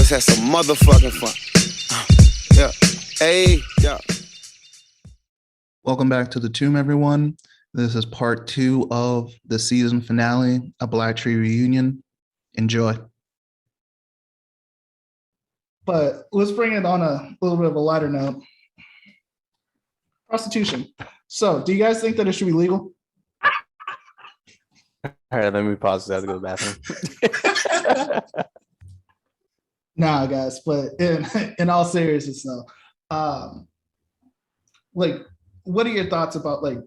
let's have some motherfucking fun. Yeah. Hey, yeah. Welcome back to The Tomb, everyone. This is part 2 of the season finale, A Black Tree Reunion. Enjoy. But let's bring it on a little bit of a lighter note. Prostitution. So, do you guys think that it should be legal? All right, let me pause. I have to go to the bathroom. Nah, guys, but in all seriousness, though, like, what are your thoughts about like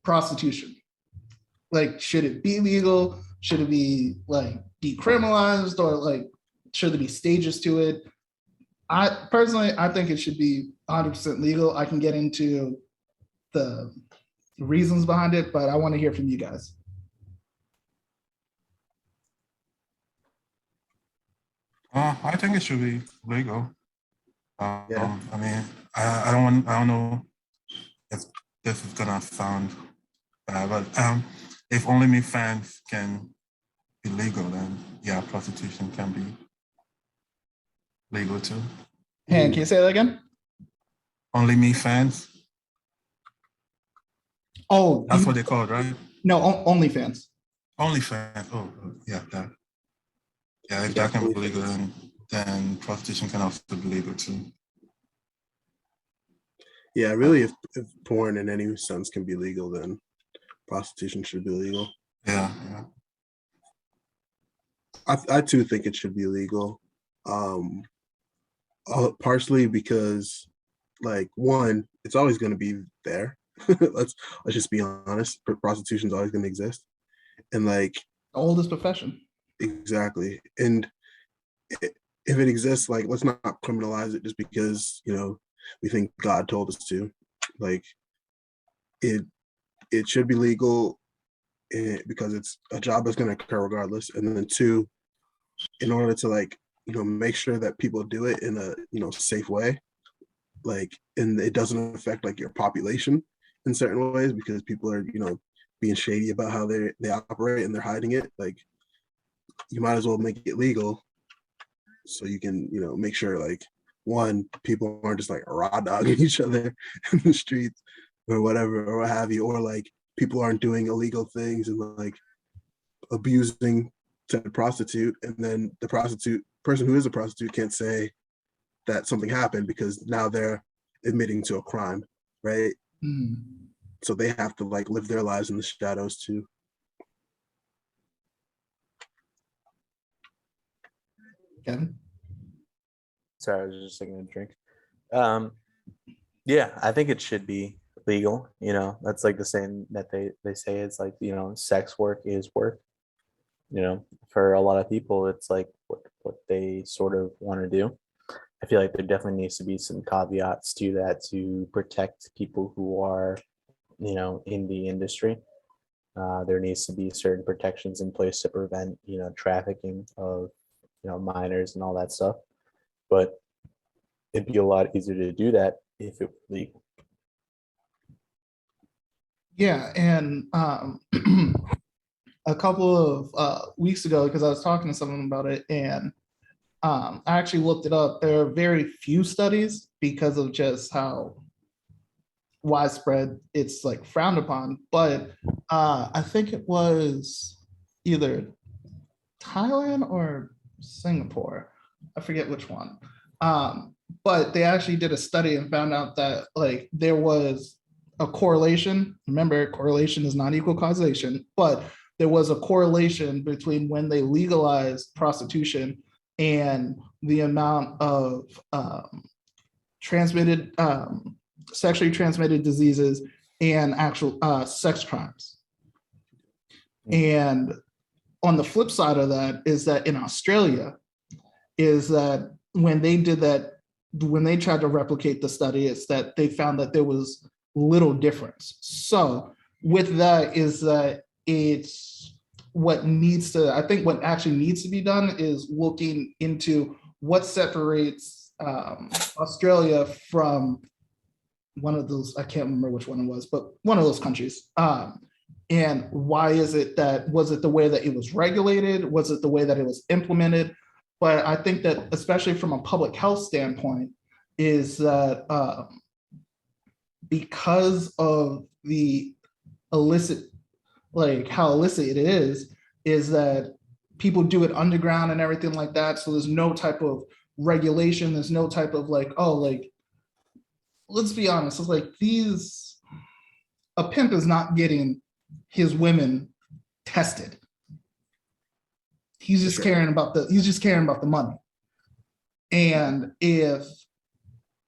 prostitution? Like, should it be legal? Should it be like decriminalized, or like should there be stages to it? I personally, I think it should be 100% legal. I can get into the reasons behind it, but I want to hear from you guys. I think it should be legal. Yeah. I mean, I don't know if this is gonna sound bad, but if only me fans can be legal, then yeah, prostitution can be legal too. And can you say that again? Only me fans. Oh, That's what they call it, right? No, OnlyFans. Only fans. Oh, yeah, that. Yeah, if that can be legal, then prostitution can also be legal too. Yeah, really, if porn in any sense can be legal, then prostitution should be legal. Yeah. I too think it should be legal. Partially because, like, one, it's always going to be there. let's just be honest. Prostitution is always going to exist, and like Oldest profession. Exactly. And if it exists, like, let's not criminalize it just because, we think God told us to. Like, it should be legal because it's a job that's going to occur regardless. And then two, in order to, like, make sure that people do it in a, safe way, like, and it doesn't affect like your population in certain ways because people are, being shady about how they operate and they're hiding it. Like, you might as well make it legal so you can, make sure, like, one, people aren't just like raw dogging each other in the streets or whatever, or what have you, or like people aren't doing illegal things and like abusing said prostitute, and then the person who is a prostitute can't say that something happened because now they're admitting to a crime, right? Mm. So they have to like live their lives in the shadows too. Kevin? Sorry, I was just taking a drink. Yeah, I think it should be legal. That's like the same that they say it's like, sex work is work. For a lot of people, it's like what they sort of want to do. I feel like there definitely needs to be some caveats to that to protect people who are, in the industry. There needs to be certain protections in place to prevent, trafficking of, minors and all that stuff. But it'd be a lot easier to do that if it was legal. Yeah, and a couple of weeks ago, because I was talking to someone about it, and I actually looked it up. There are very few studies because of just how widespread it's like frowned upon. But I think it was either Thailand or Singapore. I forget which one. But they actually did a study and found out that like there was a correlation. Remember, correlation is not equal causation, but there was a correlation between when they legalized prostitution and the amount of sexually transmitted diseases and actual sex crimes. And on the flip side of that is that in Australia, is that when they did that, when they tried to replicate the study, is that they found that there was little difference. So with that is that it's what needs to, I think what actually needs to be done is looking into what separates Australia from one of those, I can't remember which one it was, but one of those countries. And why is it that, was it the way that it was regulated? Was it the way that it was implemented? But I think that, especially from a public health standpoint, is that because of the illicit, like how illicit it is that people do it underground and everything like that. So there's no type of regulation. There's no type of like, oh, like, let's be honest. It's like a pimp is not getting his women tested. He's just caring about the money. And if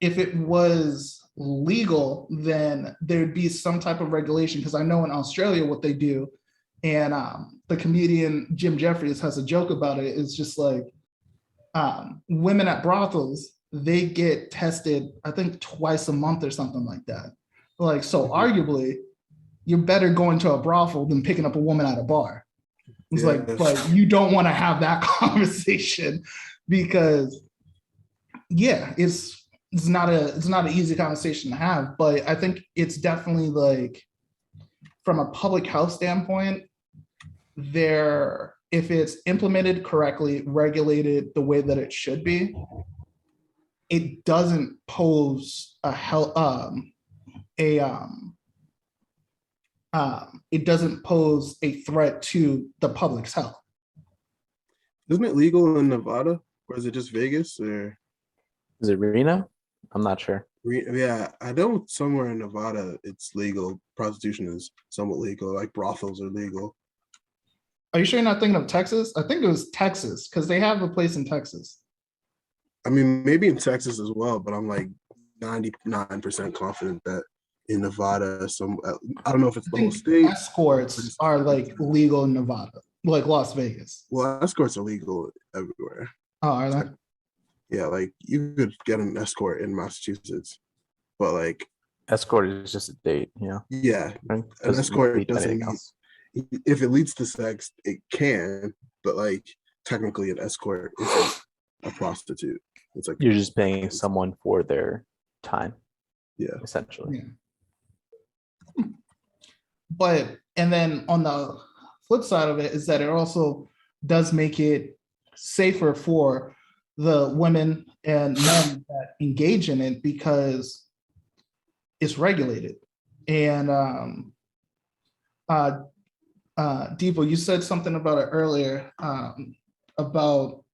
it was legal, then there'd be some type of regulation. Because I know in Australia what they do, and the comedian Jim Jeffries has a joke about it. It's just like women at brothels, they get tested, I think twice a month or something like that. Like, so arguably, you're better going to a brothel than picking up a woman at a bar. It's like you don't want to have that conversation because it's not an easy conversation to have. But I think it's definitely like, from a public health standpoint, if it's implemented correctly, regulated the way that it should be, it doesn't pose it doesn't pose a threat to the public's health. Isn't it legal in Nevada, or is it just Vegas? Or Is it Reno? I'm not sure. yeah, I know somewhere in Nevada it's legal. Prostitution is somewhat legal. Like brothels are legal. Are you sure you're not thinking of Texas? I think it was Texas, because they have a place in Texas. I mean, maybe in Texas as well, but I'm like 99% confident that in Nevada, I don't know if it's the whole state. Escorts are like legal in Nevada, like Las Vegas. Well, escorts are legal everywhere. Oh, are they? Yeah, like you could get an escort in Massachusetts, but like Escort is just a date, yeah, right? an escort doesn't anything mean, else. if it leads to sex, it can, but like technically an escort isn't a prostitute. It's like You're just paying someone for their time, yeah, essentially. Yeah. But, and then on the flip side of it is that it also does make it safer for the women and men that engage in it, because it's regulated. And Deepo, you said something about it earlier, about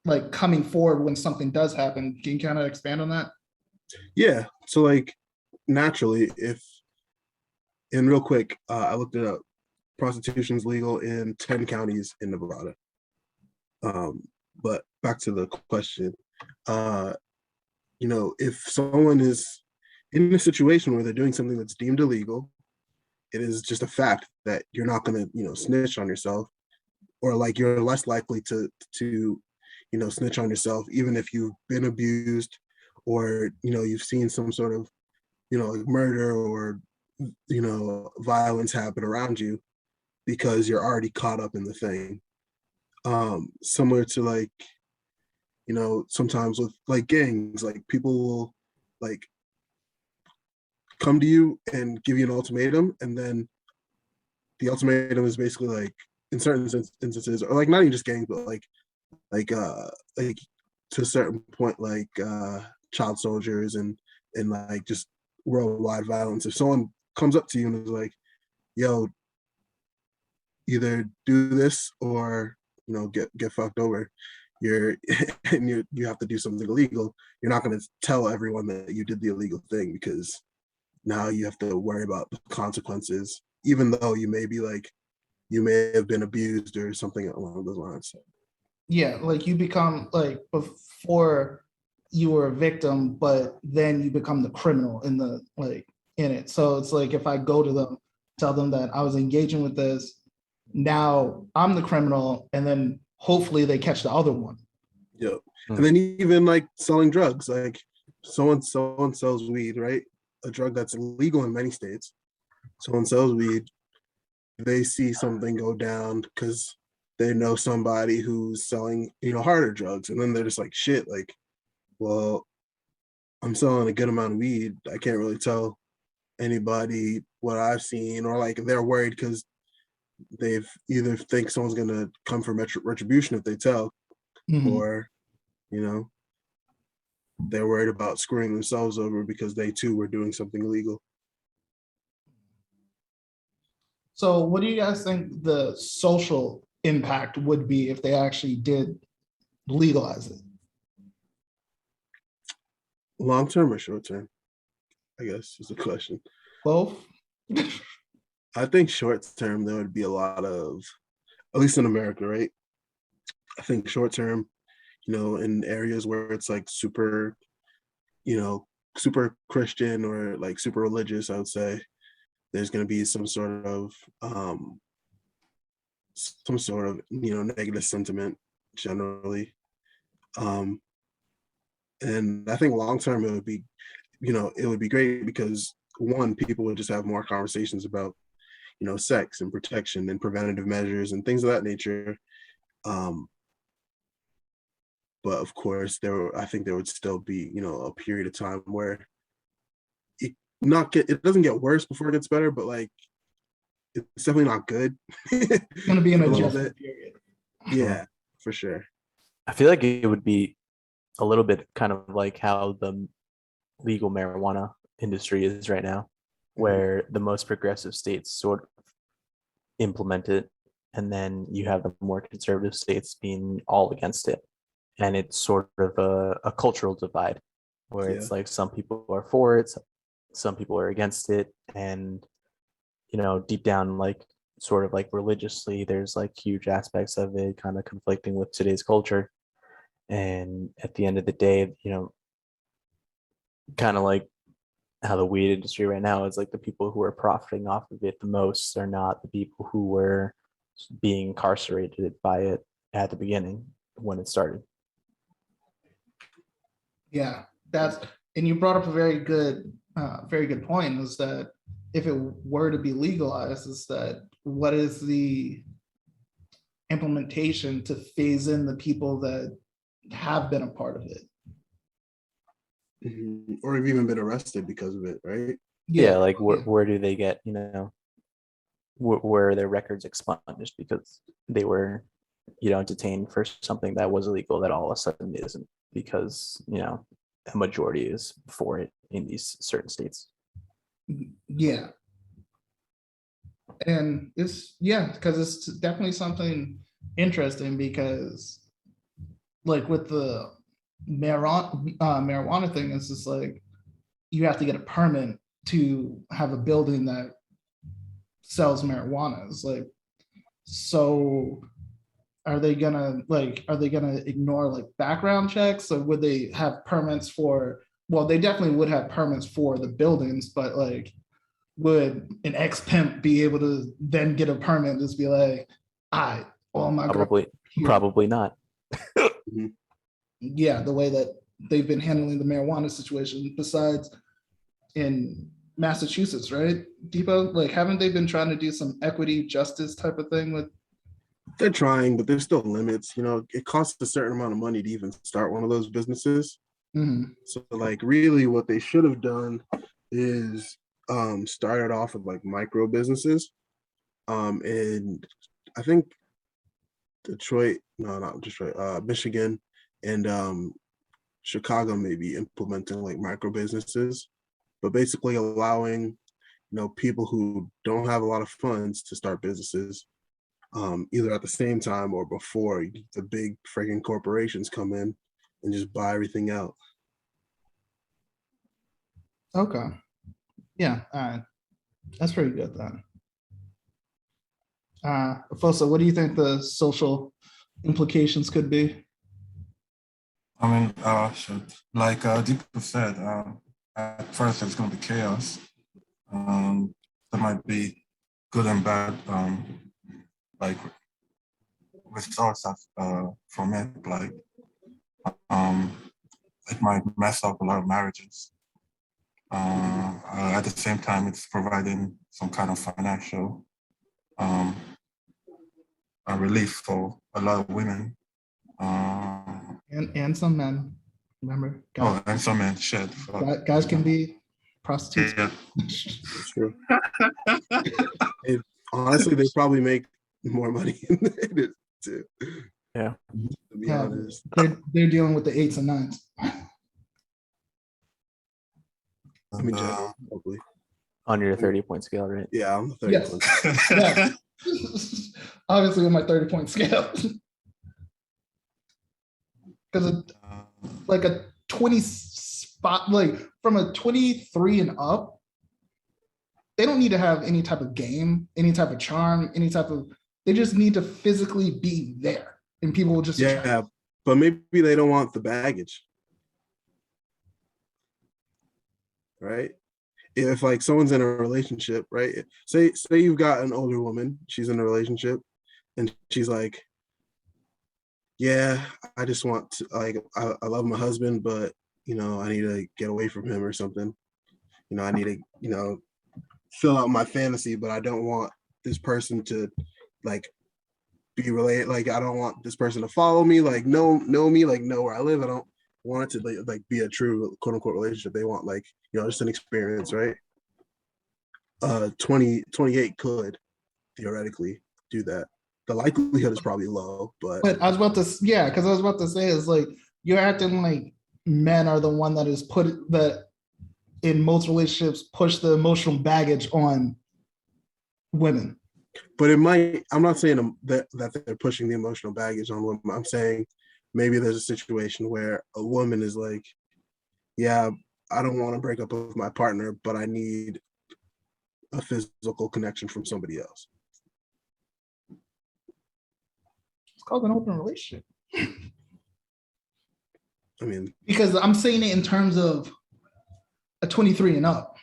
like coming forward when something does happen. Can you kind of expand on that? yeah. So like naturally, and real quick, I looked it up. Prostitution is legal in 10 counties in Nevada. But back to the question, if someone is in a situation where they're doing something that's deemed illegal, it is just a fact that you're not going to, snitch on yourself, or like you're less likely to snitch on yourself, even if you've been abused, or, you've seen some sort of, like murder or, violence happen around you, because you're already caught up in the thing. Similar to like, sometimes with like gangs, like people will like come to you and give you an ultimatum, and then the ultimatum is basically like, in certain instances, or like not even just gangs, but like to a certain point, like child soldiers and like just worldwide violence. If someone comes up to you and is like, yo, either do this or get fucked over, you have to do something illegal, you're not going to tell everyone that you did the illegal thing, because now you have to worry about the consequences, even though you may have been abused or something along those lines. Yeah, like you become, like, before you were a victim, but then you become the criminal in it. So it's like, if I go to them, tell them that I was engaging with this, now I'm the criminal, and then hopefully they catch the other one. Yeah. And then even like selling drugs, like someone sells weed, right? A drug that's illegal in many states. Someone sells weed, they see something go down because they know somebody who's selling, harder drugs. And then they're just like, shit, like, well, I'm selling a good amount of weed. I can't really tell anybody what I've seen, or like they're worried because they've either think someone's going to come for retribution if they tell. Mhm. or you know, they're worried about screwing themselves over because they too were doing something illegal. So, what do you guys think the social impact would be if they actually did legalize it? Long term or short term, I guess is the question. Both? I think short term there would be a lot of, at least in America, right? I think short term, in areas where it's like super, super Christian or like super religious, I would say there's going to be some sort of negative sentiment generally. And I think long term it would be great because one, people would just have more conversations about sex and protection and preventative measures and things of that nature. But of course, I think there would still be a period of time where it doesn't get worse before it gets better, but like it's definitely not good. It's going to be an A little adjustment bit. period. Yeah, for sure. I feel like it would be a little bit kind of like how the legal marijuana industry is right now, where the most progressive states sort of implement it, and then you have the more conservative states being all against it. And it's sort of a cultural divide where Yeah. it's like some people are for it, some people are against it. And, deep down, like sort of like religiously, there's like huge aspects of it kind of conflicting with today's culture. And at the end of the day, kind of like how the weed industry right now is like the people who are profiting off of it the most are not the people who were being incarcerated by it at the beginning when it started. Yeah, and you brought up a very good point, is that if it were to be legalized, is that what is the implementation to phase in the people that have been a part of it? Or have even been arrested because of it, right? Yeah, like where do they get, where are their records expunged because they were, detained for something that was illegal that all of a sudden isn't because, a majority is for it in these certain states. Yeah. And because it's definitely something interesting because like with the marijuana thing, it's just like you have to get a permit to have a building that sells marijuana. It's like, so are they gonna ignore like background checks, or would they have permits for, well, they definitely would have permits for the buildings, but like would an ex-pimp be able to then get a permit and just be like, all my Probably not. Yeah, the way that they've been handling the marijuana situation, besides in Massachusetts, right, Depot? Like, haven't they been trying to do some equity justice type of thing with? They're trying, but there's still limits. It costs a certain amount of money to even start one of those businesses. Mhm. So, like, really, what they should have done is started off with like micro businesses. And I think not Detroit, Michigan and Chicago may be implementing like micro businesses, but basically allowing people who don't have a lot of funds to start businesses, either at the same time or before the big freaking corporations come in and just buy everything out. Okay. Yeah. All right. That's pretty good then. Fosa, what do you think the social implications could be? I mean, like Deepa said, at first there's going to be chaos. There might be good and bad, like results from it. Like, it might mess up a lot of marriages. At the same time, it's providing some kind of financial relief for a lot of women. And some men, remember? And some men shed. Guys can be prostitutes. Yeah. That's true. Honestly, they probably make more money than it is too. Yeah. To be Yeah, honest, they're dealing with the 8s and 9s. I mean, Uh, probably. On your 30-point scale, right? Yeah, I'm the 30 Yes. point. Yeah. Obviously on my 30-point scale. Because like a 20 spot, like from a 23 and up, they don't need to have any type of game, any type of charm, any type of, they just need to physically be there. And people will just Yeah, but maybe they don't want the baggage, right? If like someone's in a relationship, right? Say you've got an older woman, she's in a relationship, and she's like, yeah, I just want to, like, I love my husband, but I need to get away from him or something. I need to, fill out my fantasy, but I don't want this person to like be related. Like, I don't want this person to follow me, like know me, like know where I live. I don't want it to like be a true quote unquote relationship. They want like, just an experience, right? 28 could theoretically do that. The likelihood is probably low, but But I was about to, yeah, because I was about to say is like you're acting like men are the one that is put that in most relationships push the emotional baggage on women. it might. I'm not saying that they're pushing the emotional baggage on women. I'm saying maybe there's a situation where a woman is like, yeah, I don't want to break up with my partner, but I need a physical connection from somebody else. It's called an open relationship. I mean, Because I'm saying it in terms of a 23 and up.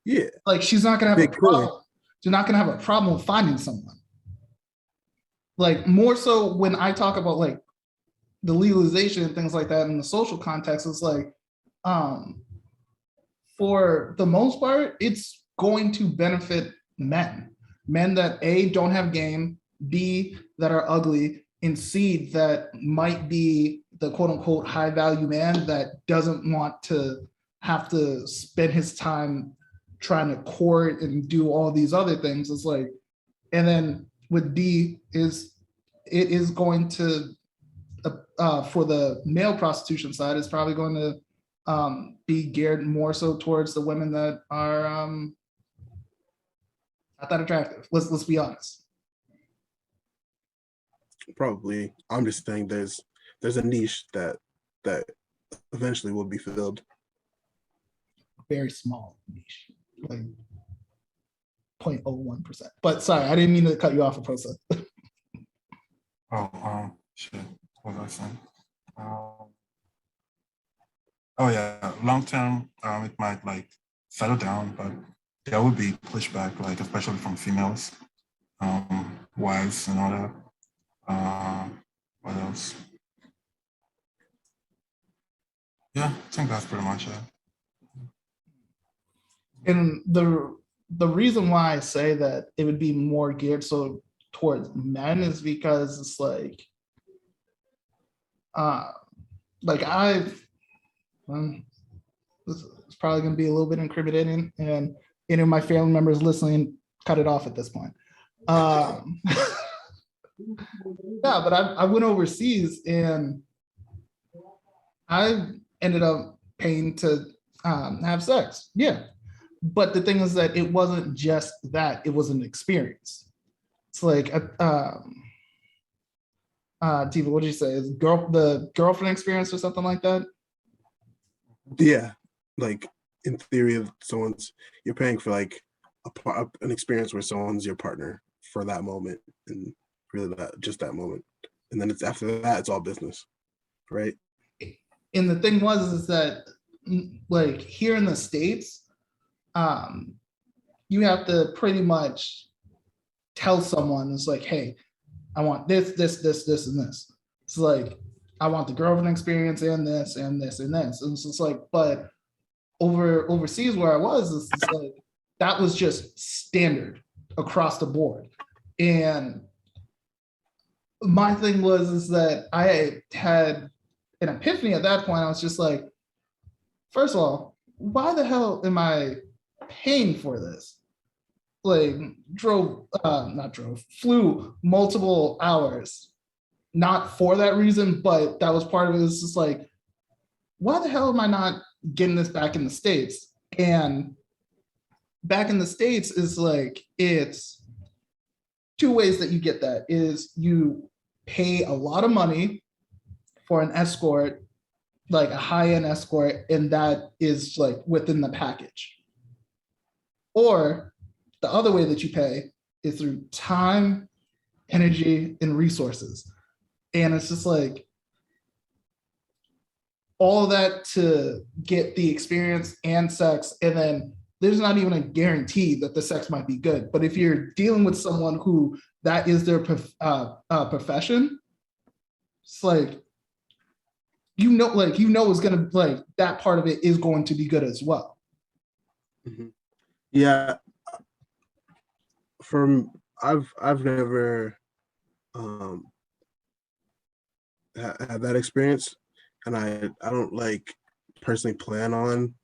yeah, Like she's not gonna have They a could. problem. She's not gonna have a problem finding someone. Like more so when I talk about like the legalization and things like that in the social context, it's like for the most part, it's going to benefit men. Men that A, don't have game, B, that are ugly, and C, that might be the quote unquote high value man that doesn't want to have to spend his time trying to court and do all these other things. It's like, and then with D is it is going to for the male prostitution side, it's probably going to be geared more so towards the women that are not that attractive. Let's be honest. probably. I'm just saying there's a niche that eventually will be filled. Very small niche, like 0.01%. But sorry, I didn't mean to cut you off, Aposa. Shit. What was I saying? Oh yeah, long term, it might like settle down, but there will be pushback, like especially from females, wives and all that. What else? Yeah, I think that's pretty much it. And the reason why I say that it would be more geared so towards men is because it's like I've it's probably going to be a little bit incriminating, and any of my family members listening, cut it off at this point. Yeah, but I went overseas and I ended up paying to have sex. Yeah. But the thing is that it wasn't just that, it was an experience. It's like, Diva, what did you say? Is the girlfriend experience or something like that? Yeah, like in theory, of you're paying for like an experience where someone's your partner for that moment, and really that moment, and then it's after that it's all business, right? And the thing is that like here in the States, you have to pretty much tell someone, it's like, hey, I want this, and this. It's like, I want the girlfriend experience and this, and this, and this. And it's just like, but overseas where I was, it's like, that was just standard across the board. And my thing is that I had an epiphany at that point. I was just like, first of all, why the hell am I paying for this? Like flew multiple hours not for that reason, but that was part of it. It's just like, why the hell am I not getting this back in the States? And back in the States is like, it's two ways that you get that is you pay a lot of money for an escort, like a high-end escort, and that is like within the package. Or the other way that you pay is through time, energy, and resources. And it's just like all of that to get the experience and sex, and then there's not even a guarantee that the sex might be good. But if you're dealing with someone who that is their profession, it's like, it's gonna, like, that part of it is going to be good as well. Mhm. Yeah. I've never had that experience, and I don't like personally plan on.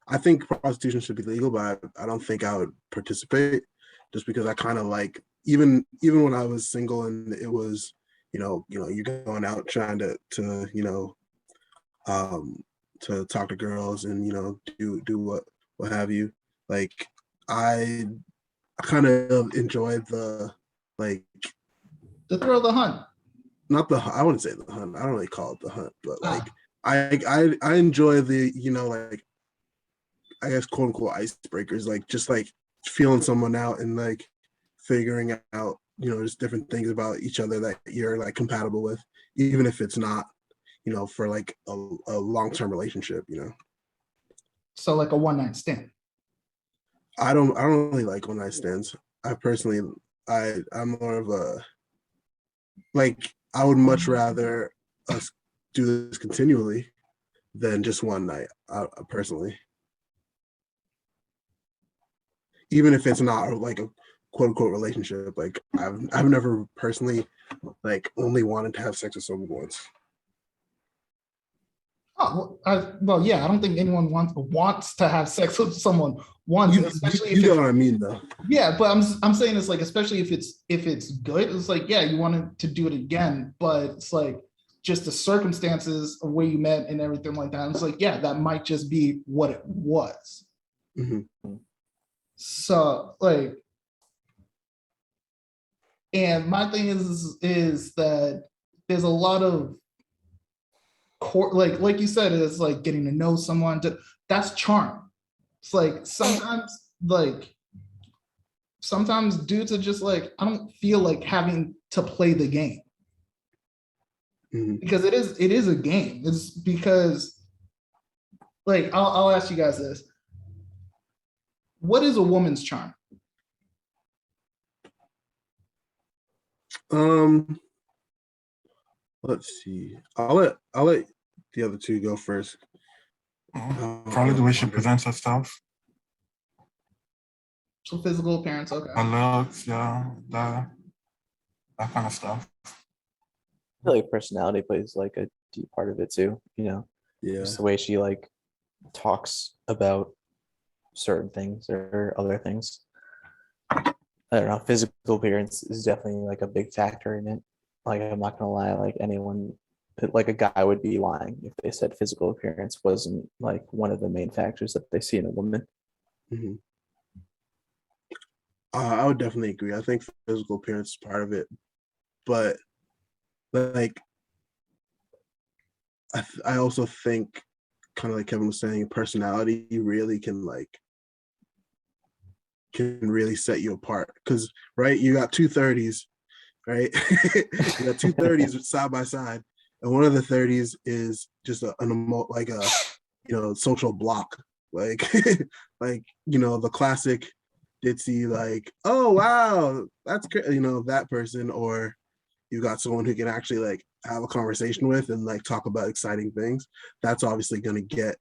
I think prostitution should be legal, but I don't think I would participate, just because I kind of like, even when I was single and it was, you're going out trying to to talk to girls and do what have you. Like I kind of enjoyed the, like, The thrill of the hunt. not the, I wouldn't say the hunt. I don't really call it the hunt, but like I enjoy the, like, I guess, quote unquote, icebreakers, like just like feeling someone out and like figuring out, just different things about each other that you're like compatible with, even if it's not, for like a long-term relationship, So like a one-night stand. I don't really like one-night stands. I personally, I'm more of a, like, I would much rather us do this continually than just one night, personally. Even if it's not like a quote unquote relationship, like I've never personally like only wanted to have sex with someone once. Oh, well, yeah, I don't think anyone wants to have sex with someone once, especially You if know it's, what I mean, though. yeah. But I'm saying it's like, especially if it's good, it's like, yeah, you wanted to do it again, but it's like just the circumstances of where you met and everything like that. It's like, yeah, that might just be what it was. Mm-hmm. So like, and my thing is that there's a lot of like you said, it's like getting to know someone. That's charm. It's like sometimes dudes are just like, I don't feel like having to play the game. Mm-hmm. Because it is a game. It's because, like, I'll ask you guys this. What is a woman's charm? Let's see. I'll let the other two go first. Probably the way she presents herself. So physical appearance, okay. Her looks, yeah, that kind of stuff. I feel like personality plays like a deep part of it too, Yeah. just the way she like talks about certain things or other things. I don't know, physical appearance is definitely like a big factor in it. Like, I'm not gonna lie, like anyone, like a guy would be lying if they said physical appearance wasn't like one of the main factors that they see in a woman. Mm-hmm. I would definitely agree. I think physical appearance is part of it, but like I also think, kind of like Kevin was saying, personality really can really set you apart. Because, right, you got 230s, right? You got 230s side by side, and one of the 30s is just like a social block, like like the classic ditzy, like, oh wow, that's great, that person. Or you got someone who can actually like have a conversation with and like talk about exciting things. That's obviously going to get,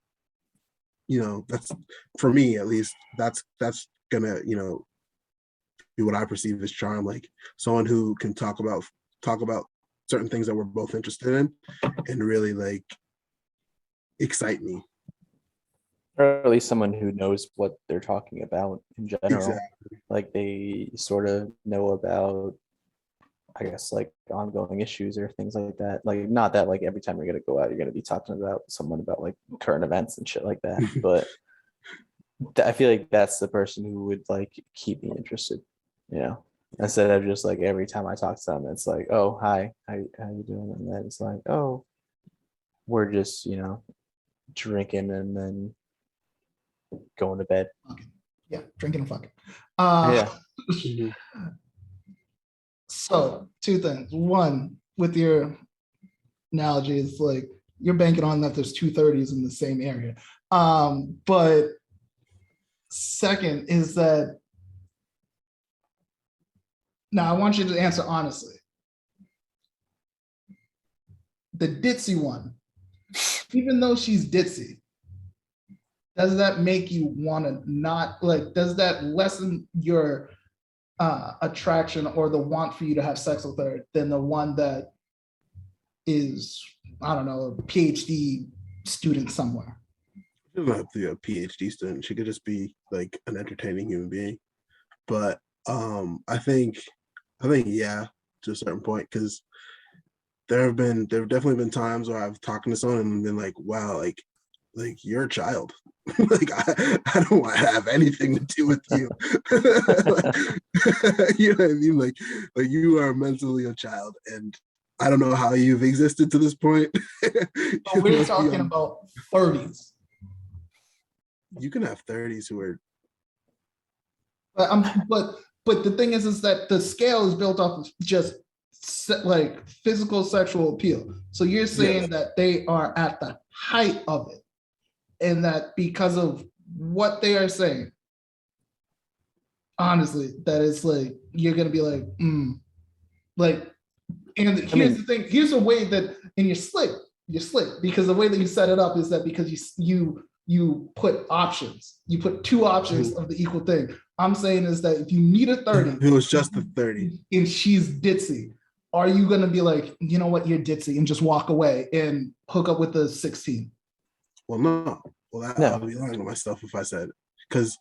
that's, for me at least, that's gonna be what I perceive as charm. Like someone who can talk about certain things that we're both interested in and really like excite me. Or at least someone who knows what they're talking about in general. Exactly. Like they sort of know about I guess like ongoing issues or things like that. Like not that like every time you're gonna go out, you're gonna be talking about someone about like current events and shit like that. But I feel like that's the person who would like keep me interested, you know, instead of just like every time I talk to them, it's like, oh, hi, how you doing? And then it's like, oh, we're just, you know, drinking and then going to bed. Yeah, drinking and fucking. Yeah. Mhm. So two things. One, with your analogy, it's like you're banking on that there's 230s in the same area. But second is that now I want you to answer honestly. The ditzy one, even though she's ditzy, does that make you want to not like, does that lessen your attraction or the want for you to have sex with her than the one that is, I don't know, a PhD student somewhere? She doesn't have to be a PhD student. She could just be like an entertaining human being. But I think yeah, to a certain point, because there have definitely been times where I've talked to someone and been like, wow, like you're a child. Like I don't want to have anything to do with you. Like, you know what I mean? Like you are mentally a child, and I don't know how you've existed to this point. But we're talking about 30s. You can have 30s who are But the thing is that the scale is built off of just like physical sexual appeal. So you're saying that they are at the height of it, and that because of what they are saying, honestly, that it's like you're gonna be like, like. And here's the thing. Here's a way that, and you're slick because the way that you set it up is that because you put options, you put two options of the equal thing. I'm saying is that if you meet a 30, it was just the 30, and she's ditzy, are you gonna be like, you know what, you're ditzy, and just walk away and hook up with the 16? Well, no. Well, No. I'll be lying to myself if I said, because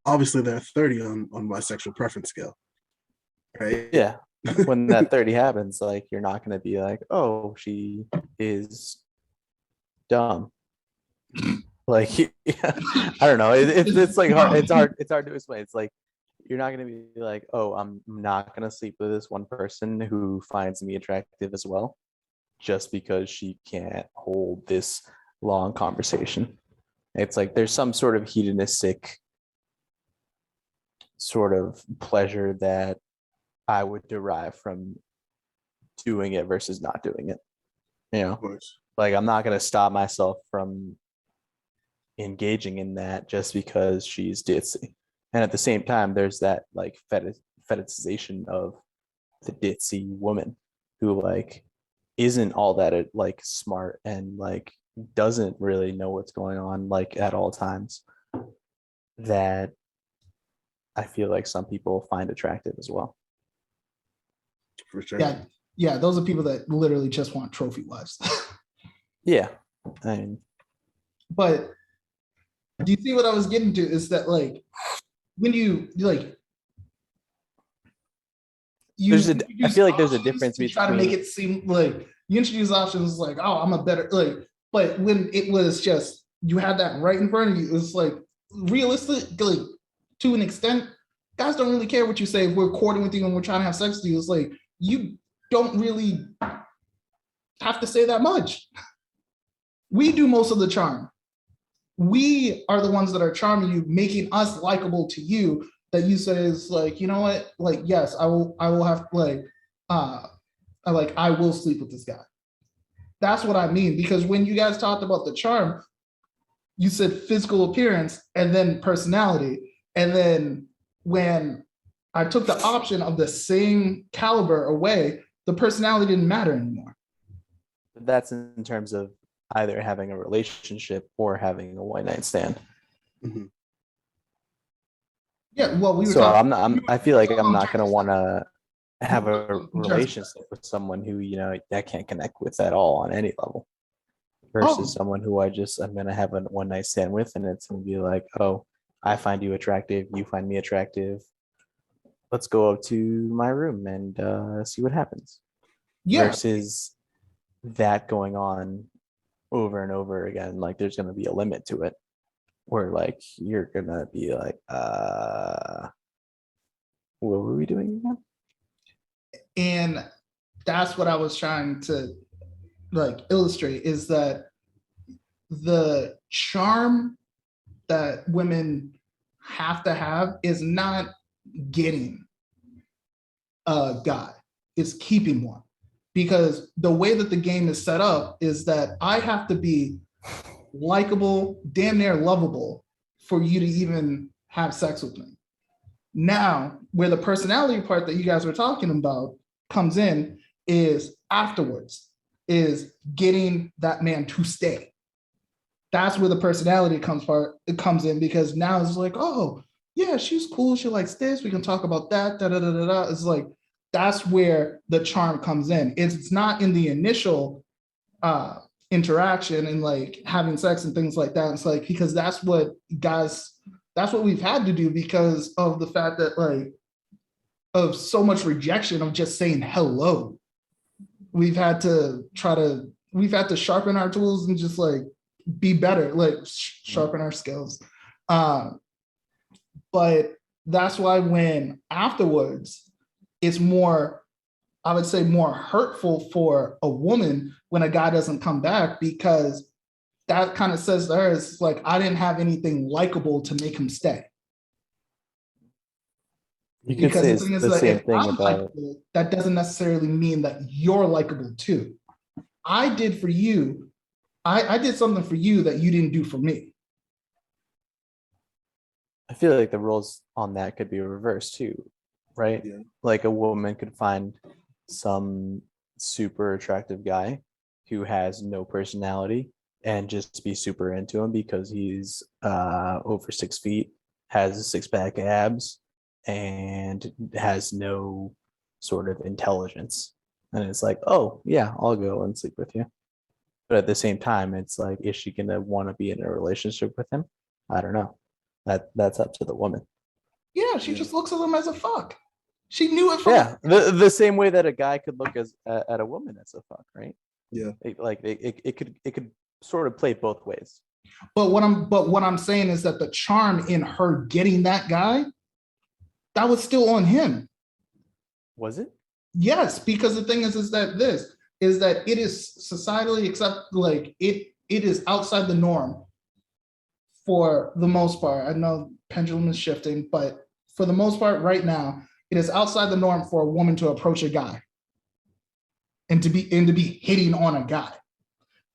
obviously there are 30 on my sexual preference scale, right? Yeah. When that 30 happens, like you're not going to be like, oh, she is dumb. Like, yeah, I don't know. It's like hard. It's hard to explain. It's like you're not going to be like, oh, I'm not going to sleep with this one person who finds me attractive as well, just because she can't hold this long conversation. It's like there's some sort of hedonistic sort of pleasure that I would derive from doing it versus not doing it. You know, Of course. like I'm not going to stop myself from engaging in that just because she's ditzy. And at the same time, there's that like fetishization of the ditzy woman who like isn't all that like smart and like doesn't really know what's going on like at all times, that I feel like some people find attractive as well. For sure. Yeah, those are people that literally just want trophy wives. Yeah. I mean, but do you see what I was getting to is that like when you like I feel like there's a difference between try to make it seem like you introduce options like, oh, I'm a better like, but when it was just you had that right in front of you, it's like realistically to an extent, guys don't really care what you say. If we're courting with you and we're trying to have sex with you, it's like you don't really have to say that much. We do most of the charm. We are the ones that are charming you, making us likable to you, that you say is like, you know what, like, yes, I will have like, I will sleep with this guy. That's what I mean. Because when you guys talked about the charm, you said physical appearance and then personality. And then when I took the option of the same caliber away, the personality didn't matter anymore. That's in terms of either having a relationship or having a one-night stand. Mm-hmm. Yeah, well, we were so talking. I feel like I'm not going to want to have a relationship with someone who, you know, I can't connect with at all on any level, versus someone who I'm going to have a one-night stand with, and it's going to be like, oh, I find you attractive, you find me attractive. let's go up to my room and see what happens. Yeah, Versus that going on over and over again. Like there's gonna be a limit to it where like you're gonna be like, what were we doing again? and that's what I was trying to like illustrate is that the charm that women have to have is not getting a guy, it's keeping one. Because the way that the game is set up is that I have to be likable, damn near lovable for you to even have sex with me. Now, where the personality part that you guys were talking about comes in is afterwards, is getting that man to stay. That's where the personality comes in, because now it's like, oh yeah, she's cool, she likes this, we can talk about that, da da da da da. It's like that's where the charm comes in. It's not in the initial interaction and like having sex and things like that. It's like because that's what we've had to do because of the fact that like of so much rejection of just saying hello. We've had to sharpen our tools and just like be better, like sharpen our skills. But that's why when afterwards, it's more, I would say, more hurtful for a woman when a guy doesn't come back, because that kind of says to her, it's like, I didn't have anything likable to make him stay. You could Because say the it's thing is the that same if thing I'm about likable, that doesn't necessarily mean that you're likable too. I did for you, I did something for you that you didn't do for me. I feel like the roles on that could be reversed too, right? Yeah. Like a woman could find some super attractive guy who has no personality and just be super into him because he's over 6 feet, has 6-pack abs, and has no sort of intelligence. And it's like, oh yeah, I'll go and sleep with you. But at the same time, it's like, is she gonna want to be in a relationship with him? I don't know. That's up to the woman. Yeah, she just looks at him as a fuck. She knew it from Yeah, the same way that a guy could look at a woman as a fuck, right? Yeah. It could sort of play both ways. But what I'm saying is that the charm in her getting that guy, that was still on him. Was it? Yes, because the thing is that it is societally accepted, like it is outside the norm for the most part. I know pendulum is shifting, but for the most part right now, it is outside the norm for a woman to approach a guy and to be hitting on a guy.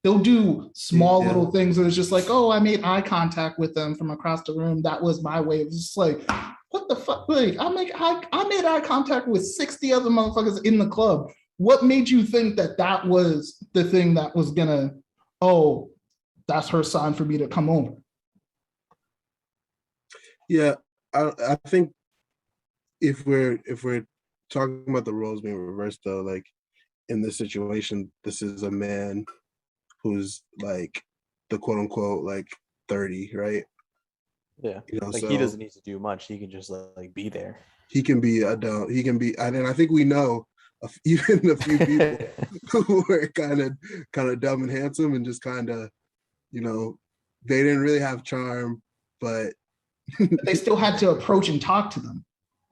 They'll do small little things that it's just like, oh, I made eye contact with them from across the room. That was my way. It was just like, what the fuck? Like, I made eye contact with 60 other motherfuckers in the club. What made you think that that was the thing that was gonna, oh, that's her sign for me to come over? Yeah, I think if we're talking about the roles being reversed though, like in this situation, this is a man who's like the quote unquote like 30, right? Yeah. You know, Like so he doesn't need to do much. He can just like be there. he can be a dumb, he can be, and I think we know even a few people who were kind of dumb and handsome and just kind of, you know, they didn't really have charm, but They still had to approach and talk to them.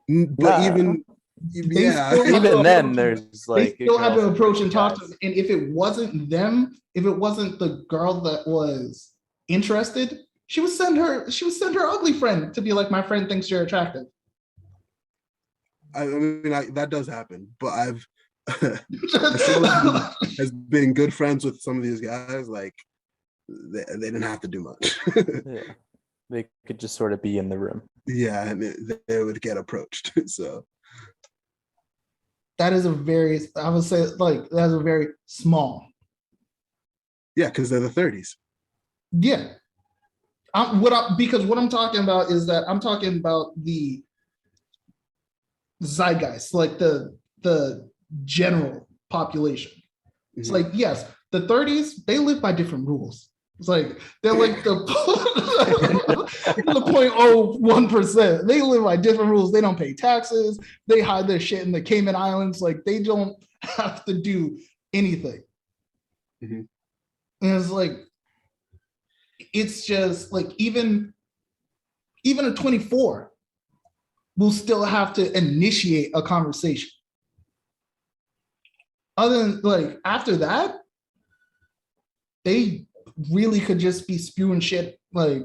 but Nah. even They yeah, still had to Even then, approach- there's they like still had to girls approach and talk to guys. them. And if it wasn't them, if it wasn't the girl that was interested, she would send her ugly friend to be like, my friend thinks you're attractive. I mean, that does happen, but I've as someone who has been good friends with some of these guys, like they didn't have to do much. Yeah. They could just sort of be in the room. Yeah, and they would get approached. So That is a very, I would say, like, that's a very small. yeah, because they're the 30s. Yeah. Because what I'm talking about is that I'm talking about the zeitgeist, like the general population. It's like, yes, the 30s, they live by different rules. It's like they're like the 0.01%. They live by different rules. They don't pay taxes. They hide their shit in the Cayman Islands. Like they don't have to do anything. Mhm. And it's like, it's just like even a 24 will still have to initiate a conversation. Other than like after that, they really could just be spewing shit like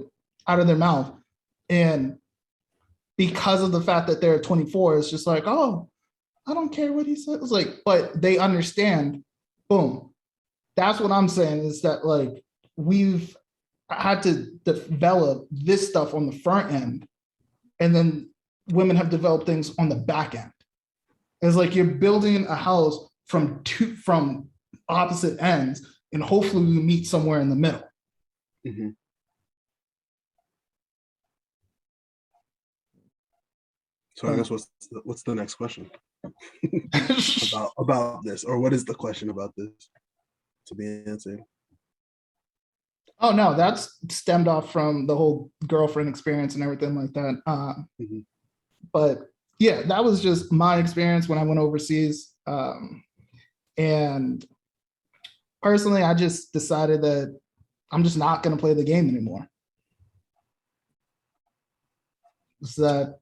out of their mouth. And because of the fact that they're 24, it's just like, oh, I don't care what he said. It's like, but they understand, boom. That's what I'm saying is that like we've had to develop this stuff on the front end, and then women have developed things on the back end. It's like you're building a house from opposite ends, and hopefully we meet somewhere in the middle. Mm-hmm. So I guess what's the next question about this, or what is the question about this to be answered? Oh no, that's stemmed off from the whole girlfriend experience and everything like that. Mm-hmm. But yeah, that was just my experience when I went overseas. And personally, I just decided that I'm just not going to play the game anymore. So that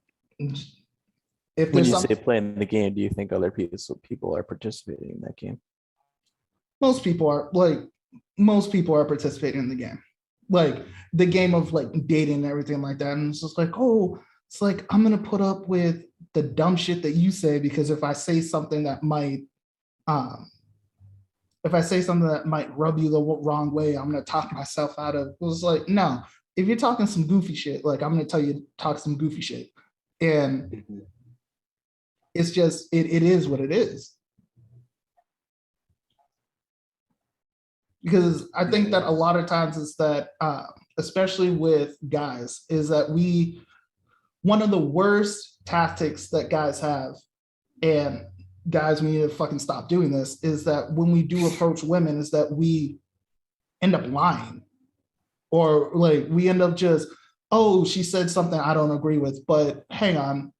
if When there's you say playing the game, do you think other people are participating in that game? most people are participating in the game, like the game of like dating and everything like that. And it's just like, oh, it's like I'm gonna put up with the dumb shit that you say, because if I say something that might rub you the wrong way, I'm gonna talk myself out of it. Was like, no, if you're talking some goofy shit, like I'm gonna tell you to talk some goofy shit. And Mm-hmm. it's just it is what it is. Because I think that a lot of times is that, especially with guys, is that one of the worst tactics that guys have, and guys, we need to fucking stop doing this, is that when we do approach women, is that we end up lying. Or like we end up just, oh, she said something I don't agree with, but hang on,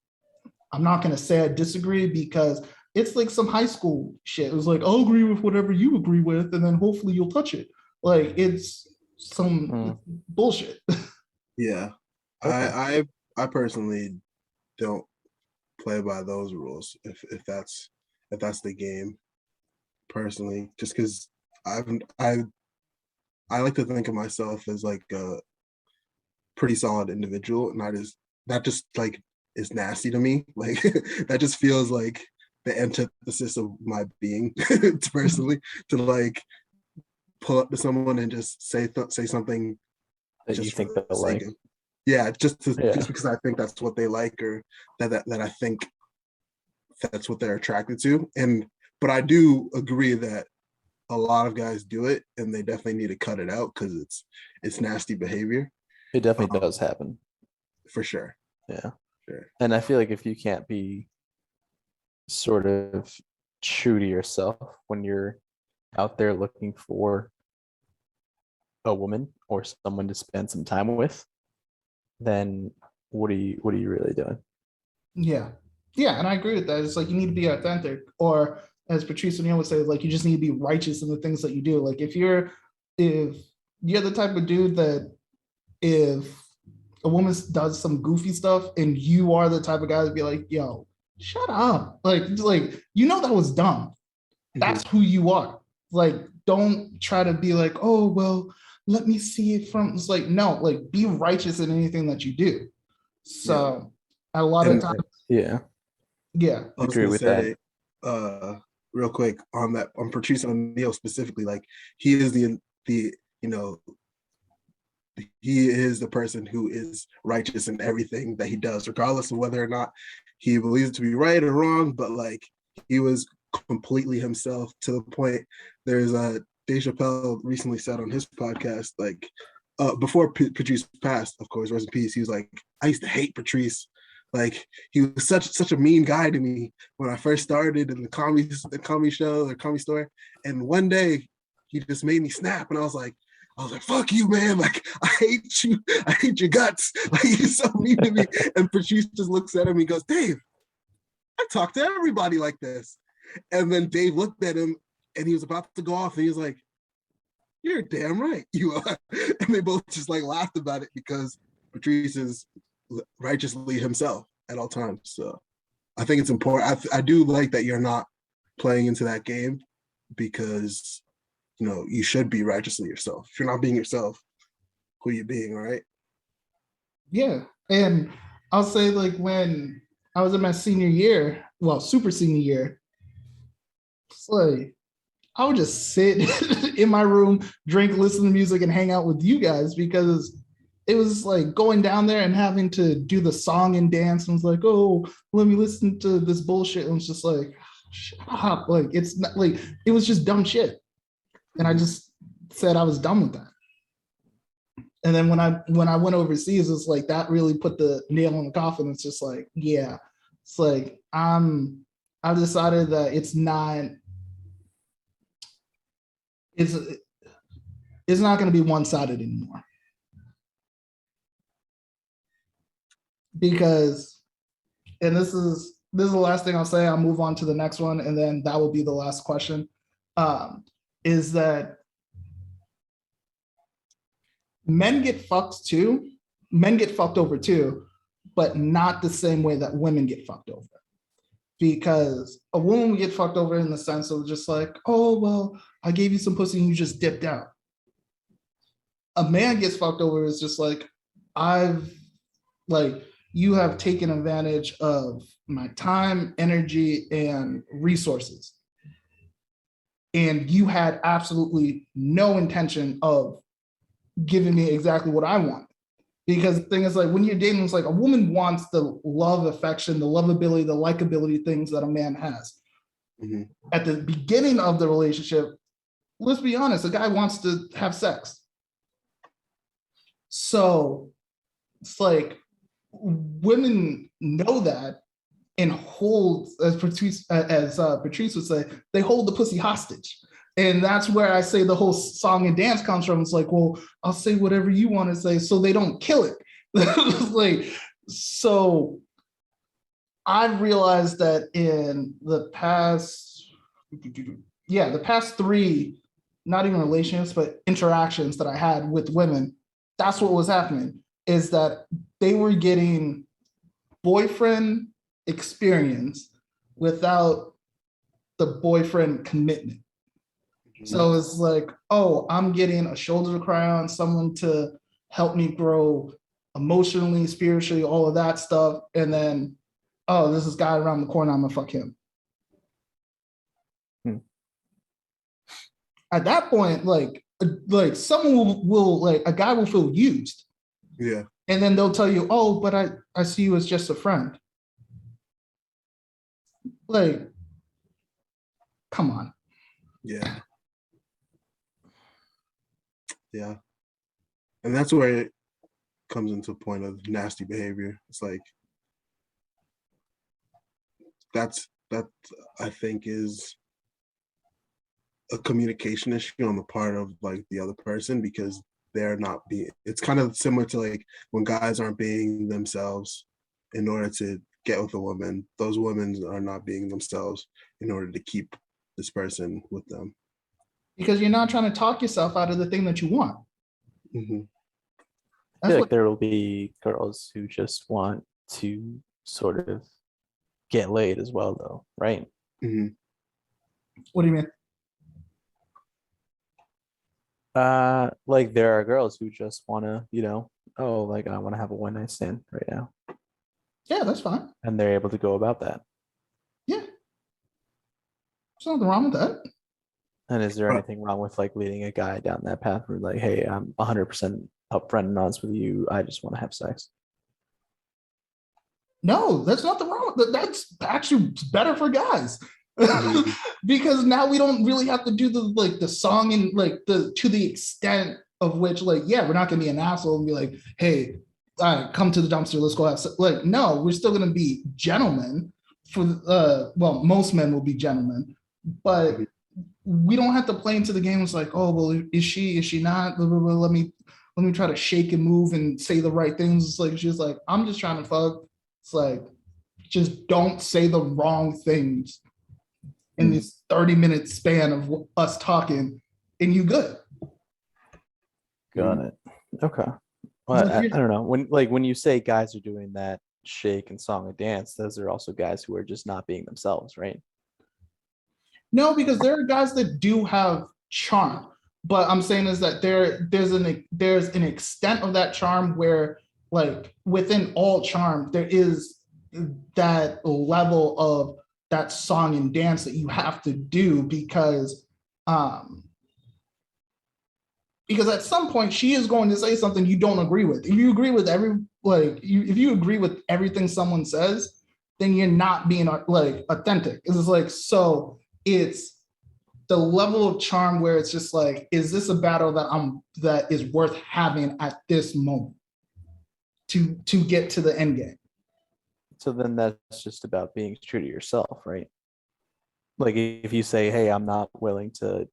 I'm not going to say I disagree, because it's like some high school shit. It was like, I'll agree with whatever you agree with, and then hopefully you'll touch it. Like it's some bullshit. Yeah. Okay. I personally don't play by those rules if that's the game, personally, just because I like to think of myself as like a pretty solid individual, and that just like is nasty to me. Like that just feels like the antithesis of my being personally, to like pull up to someone and just say something that just you think they'll like. Yeah, just because I think that's what they like, or that I think that's what they're attracted to. But I do agree that a lot of guys do it, and they definitely need to cut it out because it's nasty behavior. It definitely does happen. For sure. Yeah. Sure. And I feel like if you can't be sort of true to yourself when you're out there looking for a woman or someone to spend some time with, then what are you really doing? Yeah, and I agree with that. It's like you need to be authentic, or as Patrice O'Neill would say, like you just need to be righteous in the things that you do. Like if you're the type of dude that if a woman does some goofy stuff and you are the type of guy to be like, yo, shut up, like you know that was dumb. That's who you are. Like don't try to be like, oh well, let me see it from. It's like, no, like be righteous in anything that you do. So a lot of times, yeah. I was gonna say, real quick on Patrice O'Neill specifically, like he is the he is the person who is righteous in everything that he does, regardless of whether or not he believes it to be right or wrong. But like he was completely himself, to the point. There's Dave Chappelle recently said on his podcast, like before Patrice passed, of course, rest in peace. He was like, I used to hate Patrice. Like he was such a mean guy to me when I first started in the comedy show or comedy store. And one day he just made me snap, and I was like, I was like, fuck you, man. Like, I hate you. I hate your guts. Like, you're so mean to me. And Patrice just looks at him and goes, Dave, I talk to everybody like this. And then Dave looked at him and he was about to go off and he was like, you're damn right you are. And they both just like laughed about it because Patrice is righteously himself at all times. So I think it's important. I do like that you're not playing into that game because, you know, you should be righteously yourself. If you're not being yourself, who are you being, right? Yeah. And I'll say, like, when I was in my senior year, well, super senior year, it's like I would just sit in my room, drink, listen to music, and hang out with you guys because it was like going down there and having to do the song and dance. And was like, oh, let me listen to this bullshit. And it's just like, shut up. Like, it's not like, it was just dumb shit. And I just said I was done with that. And then when I went overseas, it's like that really put the nail in the coffin. It's just like, yeah, it's like I've decided that it's not going to be one-sided anymore. Because, and this is the last thing I'll say, I'll move on to the next one, and then that will be the last question, is that men get fucked too. Men get fucked over too, but not the same way that women get fucked over. Because a woman would get fucked over in the sense of just like, oh, well, I gave you some pussy and you just dipped out. A man gets fucked over is just like, you have taken advantage of my time, energy, and resources. And you had absolutely no intention of giving me exactly what I want. Because the thing is, like, when you're dating, it's like a woman wants the love, affection, the lovability, the likability things that a man has. Mm-hmm. At the beginning of the relationship, let's be honest, a guy wants to have sex. So it's like women know that and hold, as Patrice would say, they hold the pussy hostage. And that's where I say the whole song and dance comes from. It's like, well, I'll say whatever you want to say so they don't kill it. Like, so I've realized that in the past 3, not even relationships, but interactions that I had with women, that's what was happening, is that they were getting boyfriend experience without the boyfriend commitment. So it's like, oh, I'm getting a shoulder to cry on, someone to help me grow emotionally, spiritually, all of that stuff. And then, oh, there's this guy around the corner, I'm gonna fuck him. At that point, like someone will like, a guy will feel used. Yeah. And then they'll tell you, oh, but I see you as just a friend. Like, come on. Yeah. Yeah. And that's where it comes into a point of nasty behavior. It's like, that I think is a communication issue on the part of like the other person, because they're not being, it's kind of similar to like when guys aren't being themselves in order to get with a woman, those women are not being themselves in order to keep this person with them. Because you're not trying to talk yourself out of the thing that you want. Mm-hmm. I feel like there will be girls who just want to sort of get laid as well, though, right? Mm-hmm. What do you mean? Like there are girls who just want to, oh, like I want to have a one night stand right now. Yeah, that's fine. And they're able to go about that. Yeah. There's nothing wrong with that. And is there anything wrong with like leading a guy down that path where like, hey, I'm 100% upfront and honest with you. I just want to have sex. No, that's nothing wrong with that. That's actually better for guys. Because now we don't really have to do the song and like to the extent of which, like, yeah, we're not gonna be an asshole and be like, hey, all right, come to the dumpster, let's go have sex. Like, no, we're still gonna be gentlemen. Most men will be gentlemen, but we don't have to play into the game. It's like, oh, well, is she not? Blah, blah, blah. Let me try to shake and move and say the right things. It's like, she's like, I'm just trying to fuck. It's like, just don't say the wrong things in this 30-minute span of us talking, and you good. Got it. Okay. Well, I don't know. When you say guys are doing that shake and song and dance, those are also guys who are just not being themselves, right? No, because there are guys that do have charm, but I'm saying is that there's an extent of that charm where, like, within all charm, there is that level of that song and dance that you have to do because at some point she is going to say something you don't agree with. If you agree with if you agree with everything someone says, then you're not being like authentic. It's like, so it's the level of charm where it's just like, is this a battle that is worth having at this moment to get to the end game? So then that's just about being true to yourself, right? Like if you say, hey, I'm not willing to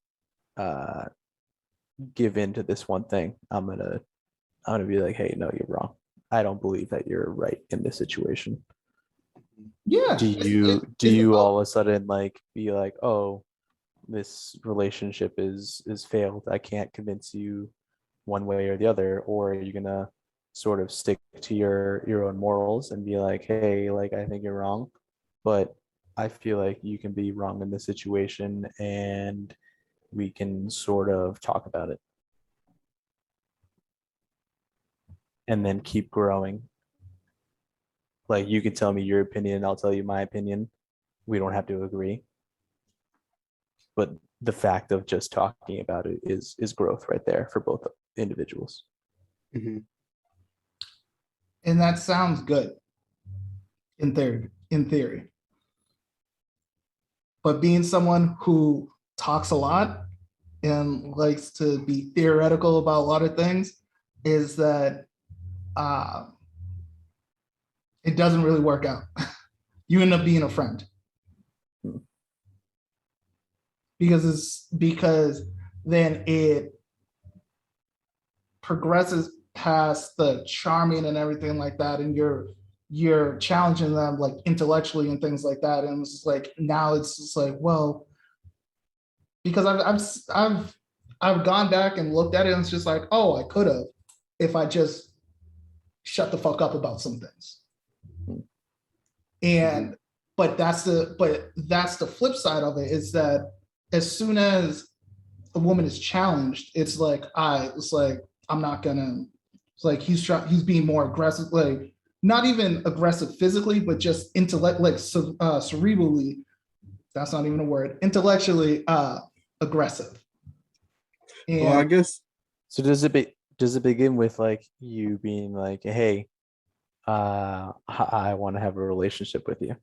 give in to this one thing, I'm gonna be like, hey, no, you're wrong. I don't believe that you're right in this situation. Yeah. Do you all of a sudden like be like, oh, this relationship is failed, I can't convince you one way or the other? Or are you gonna sort of stick to your own morals and be like, hey, like, I think you're wrong, but I feel like you can be wrong in this situation and we can sort of talk about it and then keep growing? Like, you can tell me your opinion, I'll tell you my opinion. We don't have to agree, but the fact of just talking about it is growth right there for both individuals. Mm-hmm. And that sounds good in theory. But being someone who talks a lot and likes to be theoretical about a lot of things is that it doesn't really work out. You end up being a friend. Because then it progresses past the charming and everything like that, and you're challenging them like intellectually and things like that, and it's just like, now it's just like, well, because I've gone back and looked at it, and it's just like, oh, I could have if I just shut the fuck up about some things. And but that's the flip side of it, is that as soon as a woman is challenged, it's like, I'm not gonna. It's like he's being more aggressive, like not even aggressive physically, but just cerebrally. That's not even a word. Intellectually aggressive. And Well, I guess. So does it begin with like you being like, hey, I want to have a relationship with you,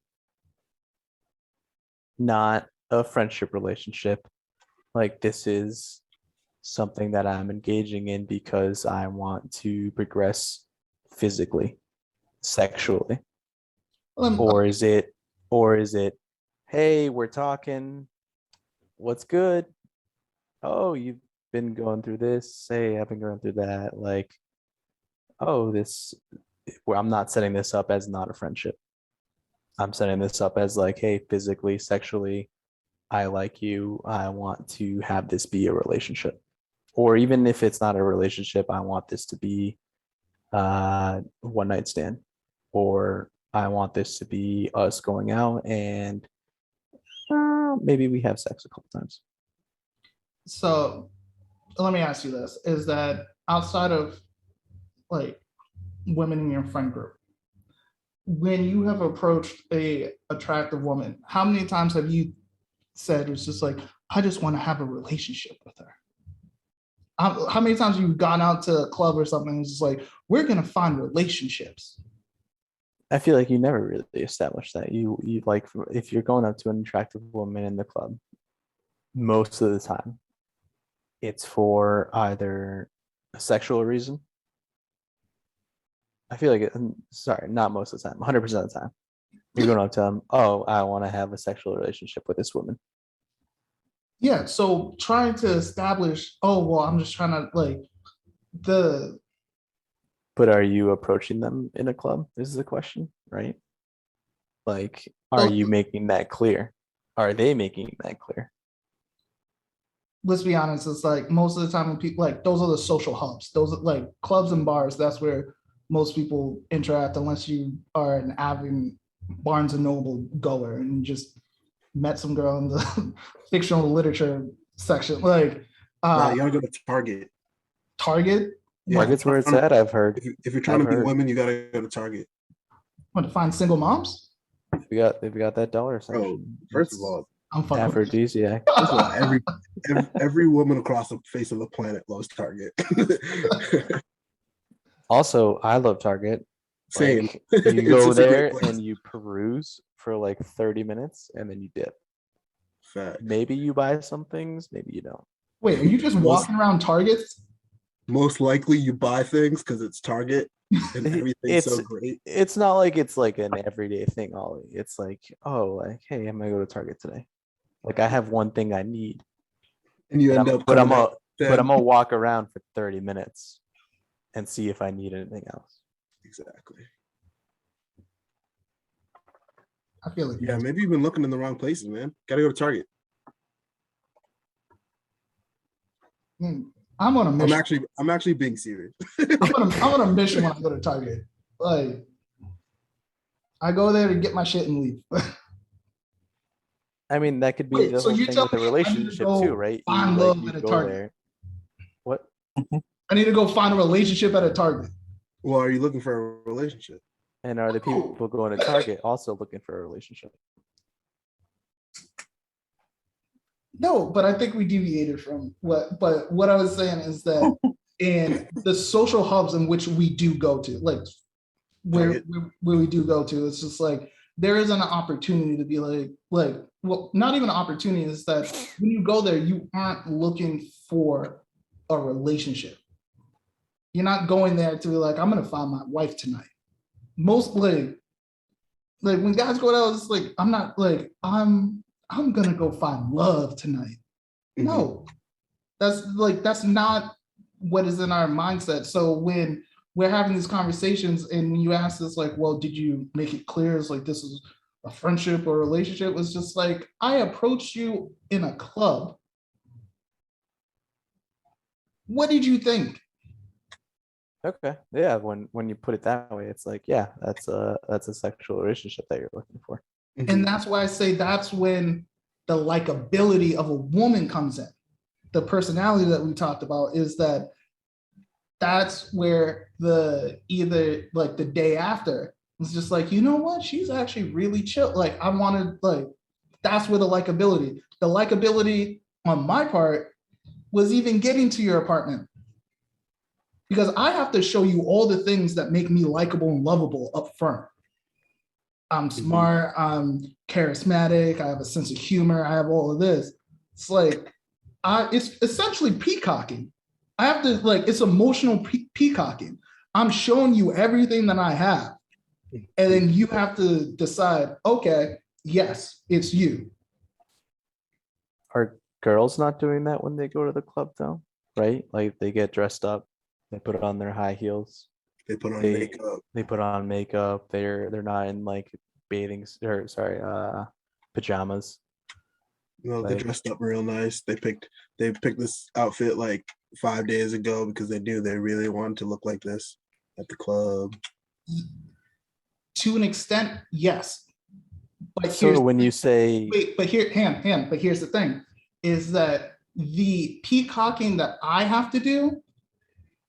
not a friendship relationship? Like, this is something that I'm engaging in because I want to progress physically, sexually. Or is it, hey, we're talking, what's good? Oh, you've been going through this. Hey, I've been going through that. Like, oh, where I'm not setting this up as not a friendship. I'm setting this up as like, hey, physically, sexually, I like you. I want to have this be a relationship. Or even if it's not a relationship, I want this to be one night stand. Or I want this to be us going out and maybe we have sex a couple times. so let me ask you this, is that outside of like women in your friend group, when you have approached a attractive woman, how many times have you said it's just like, I just want to have a relationship with her? How many times have you gone out to a club or something and it's just like, we're gonna find relationships? I feel like you never really establish that. You like, if you're going up to an attractive woman in the club, most of the time it's for either a sexual reason. I feel like sorry, not most of the time, 100% of the time, you're going up to them, oh, I want to have a sexual relationship with this woman. Yeah, so trying to establish, oh well, I'm just trying to like the But are you approaching them in a club? This is the question, right? Like, are so you making that clear? Are they making that clear? let's be honest, it's like most of the time when people like those are the social hubs. Those are like clubs and bars, that's where most people interact unless you are an avid Barnes and Noble goer and you just met some girl in the fictional literature section. Like Nah, you gotta go to Target. Target. Yeah, Target's where it's at, I've heard. if you're trying I've to meet heard. women, you gotta go to Target. Want to find single moms? They've got that dollar Bro, section. first of It's all, I'm fucking. aphrodisiac. first of all, every woman across the face of the planet loves Target. Also, I love Target. Same. Like, you It's go just a great there place. and you peruse for like 30 minutes and then you dip. Fact. Maybe you buy some things, maybe you don't. Wait, are you just walking around Targets? Most likely you buy things because it's Target and everything's so great. It's not like it's like an everyday thing, Ollie. It's like, oh, like, hey, I'm gonna go to Target today. Like, I have one thing I need, And you but end I'm, up but I'm coming a, out but I'm dead. gonna walk around for 30 minutes and see if I need anything else. Exactly. I feel like Yeah, maybe you've been looking in the wrong places, man. Gotta go to Target. I'm on a mission. I'm actually being serious. I'm on a mission when I go to Target. Like, I go there to get my shit and leave. I mean, that could be Wait, the so whole you thing tell with a me I need to relationship go too, right? find You love you at a go Target. there. What? I need to go find a relationship at a Target. Well, are you looking for a relationship? And are the people going to Target also looking for a relationship? No, but I think we deviated from what. But what I was saying is that in the social hubs in which we do go to, like where we do go to, it's just like there isn't an opportunity to be like well, not even an opportunity. Is that when you go there, you aren't looking for a relationship. You're not going there to be like, I'm gonna find my wife tonight. Most like when guys go out, it's like I'm not like I'm gonna go find love tonight. No, that's not what is in our mindset. So when we're having these conversations and when you ask us like, well, did you make it clear it's like this is a friendship or a relationship? It's just like I approached you in a club. What did you think? Okay. Yeah. When you put it that way, it's like, yeah, that's a sexual relationship that you're looking for. And that's why I say that's when the likability of a woman comes in. The personality that we talked about is that that's where the either like the day after it's just like, you know what, she's actually really chill. Like I wanted like that's where the likability on my part was even getting to your apartment. Because I have to show you all the things that make me likable and lovable up front. I'm smart, I'm charismatic, I have a sense of humor, I have all of this. It's like, it's essentially peacocking. I have to, like, it's emotional peacocking. I'm showing you everything that I have. And then you have to decide, okay, yes, it's you. Are girls not doing that when they go to the club though? Right? Like they get dressed up, they put on their high heels. They put on makeup. They put on makeup. They're not in like pajamas. No, they dressed up real nice. They picked this outfit like 5 days ago because they knew they really wanted to look like this at the club. To an extent, yes. But so when you say but here's the thing, is that the peacocking that I have to do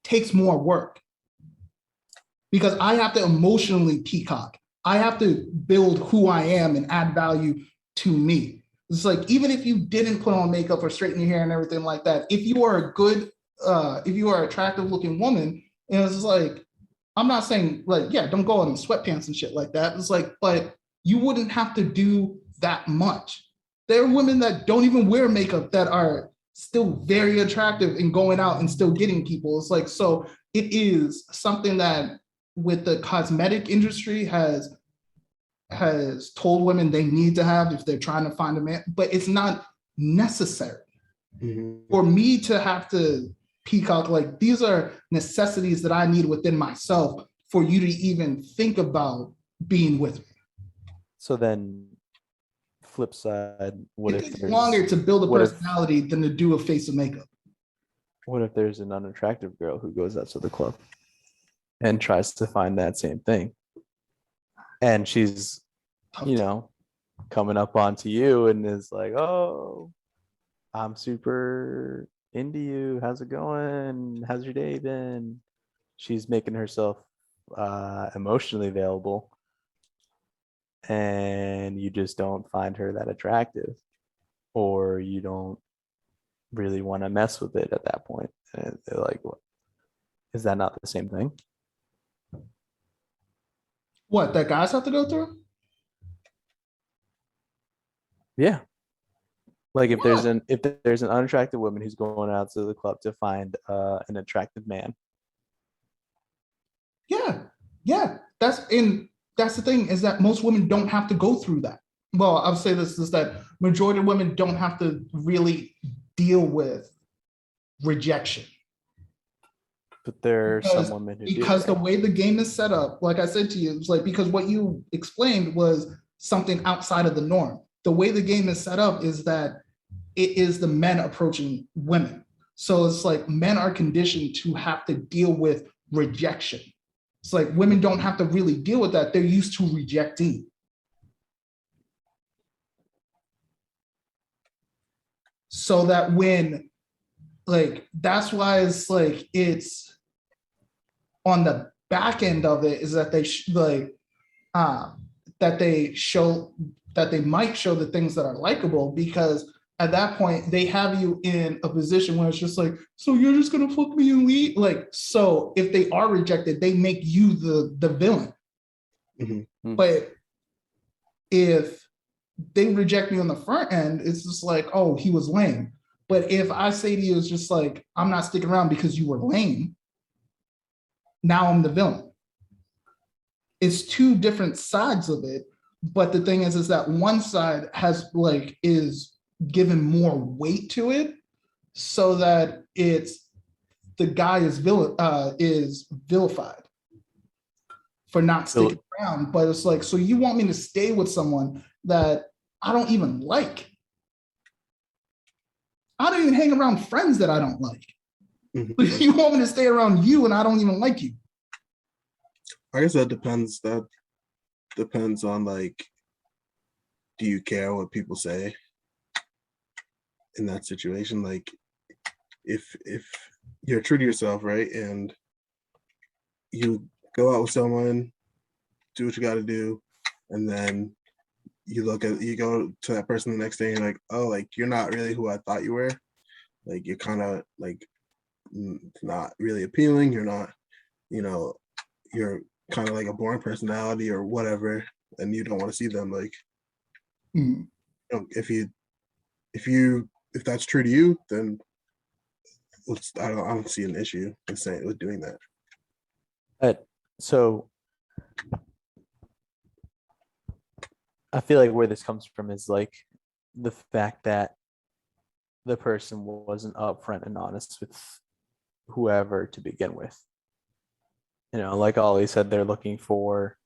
takes more work. Because I have to emotionally peacock. I have to build who I am and add value to me. It's like, even if you didn't put on makeup or straighten your hair and everything like that, if you are a good, if you are an attractive looking woman, and it's like, I'm not saying like, yeah, don't go out in sweatpants and shit like that. It's like, but you wouldn't have to do that much. There are women that don't even wear makeup that are still very attractive and going out and still getting people. It's like, so it is something that with the cosmetic industry has told women they need to have if they're trying to find a man, but it's not necessary. Mhm. For me to have to peacock, like these are necessities that I need within myself for you to even think about being with me. So then, flip side, what It if takes there's longer to build a what if- personality than to do a face of makeup. what if there's an unattractive girl who goes out to the club and tries to find that same thing, and she's, Tough you time. know, coming up onto you and is like, "Oh, I'm super into you. How's it going? How's your day been?" She's making herself emotionally available, and you just don't find her that attractive, or you don't really want to mess with it at that point. And they're like, what? Is that not the same thing? What that guys have to go through? Yeah. Like if there's What? an unattractive woman who's going out to the club to find an attractive man. Yeah. That's the thing is that most women don't have to go through that. Well, I'll say this is that majority of women don't have to really deal with rejection. But there are Because, some women who because do. the way the game is set up, like I said to you, it's like because what you explained was something outside of the norm. The way the game is set up is that it is the men approaching women. So it's like men are conditioned to have to deal with rejection. It's like women don't have to really deal with that. They're used to rejecting. So that when, like, that's why it's like, it's on the back end of it is that they that they show that they might show the things that are likable, because at that point they have you in a position where it's just like, so you're just gonna fuck me and leave? Like, so if they are rejected, they make you the villain. Mhm. But if they reject me on the front end, it's just like, oh, he was lame. But if I say to you, it's just like, I'm not sticking around because you were lame, now I'm the villain. It's two different sides of it. But the thing is that one side is given more weight to it, so that it's the guy is vilified for not sticking around. But it's like, so you want me to stay with someone that I don't even like? I don't even hang around friends that I don't like. Mhm. You want me to stay around you and I don't even like you? I guess that depends. That depends on, like, do you care what people say in that situation? Like, if you're true to yourself, right, and you go out with someone, do what you got to do, and then you go to that person the next day and you're like, oh, like, you're not really who I thought you were. Like, you're kind of like not really appealing. You're not, you're kind of like a boring personality or whatever, and you don't want to see them. Like, Mhm. If that's true to you, then I don't see an issue with doing that. So I feel like where this comes from is like the fact that the person wasn't upfront and honest with whoever to begin with. Like Ollie said, they're looking for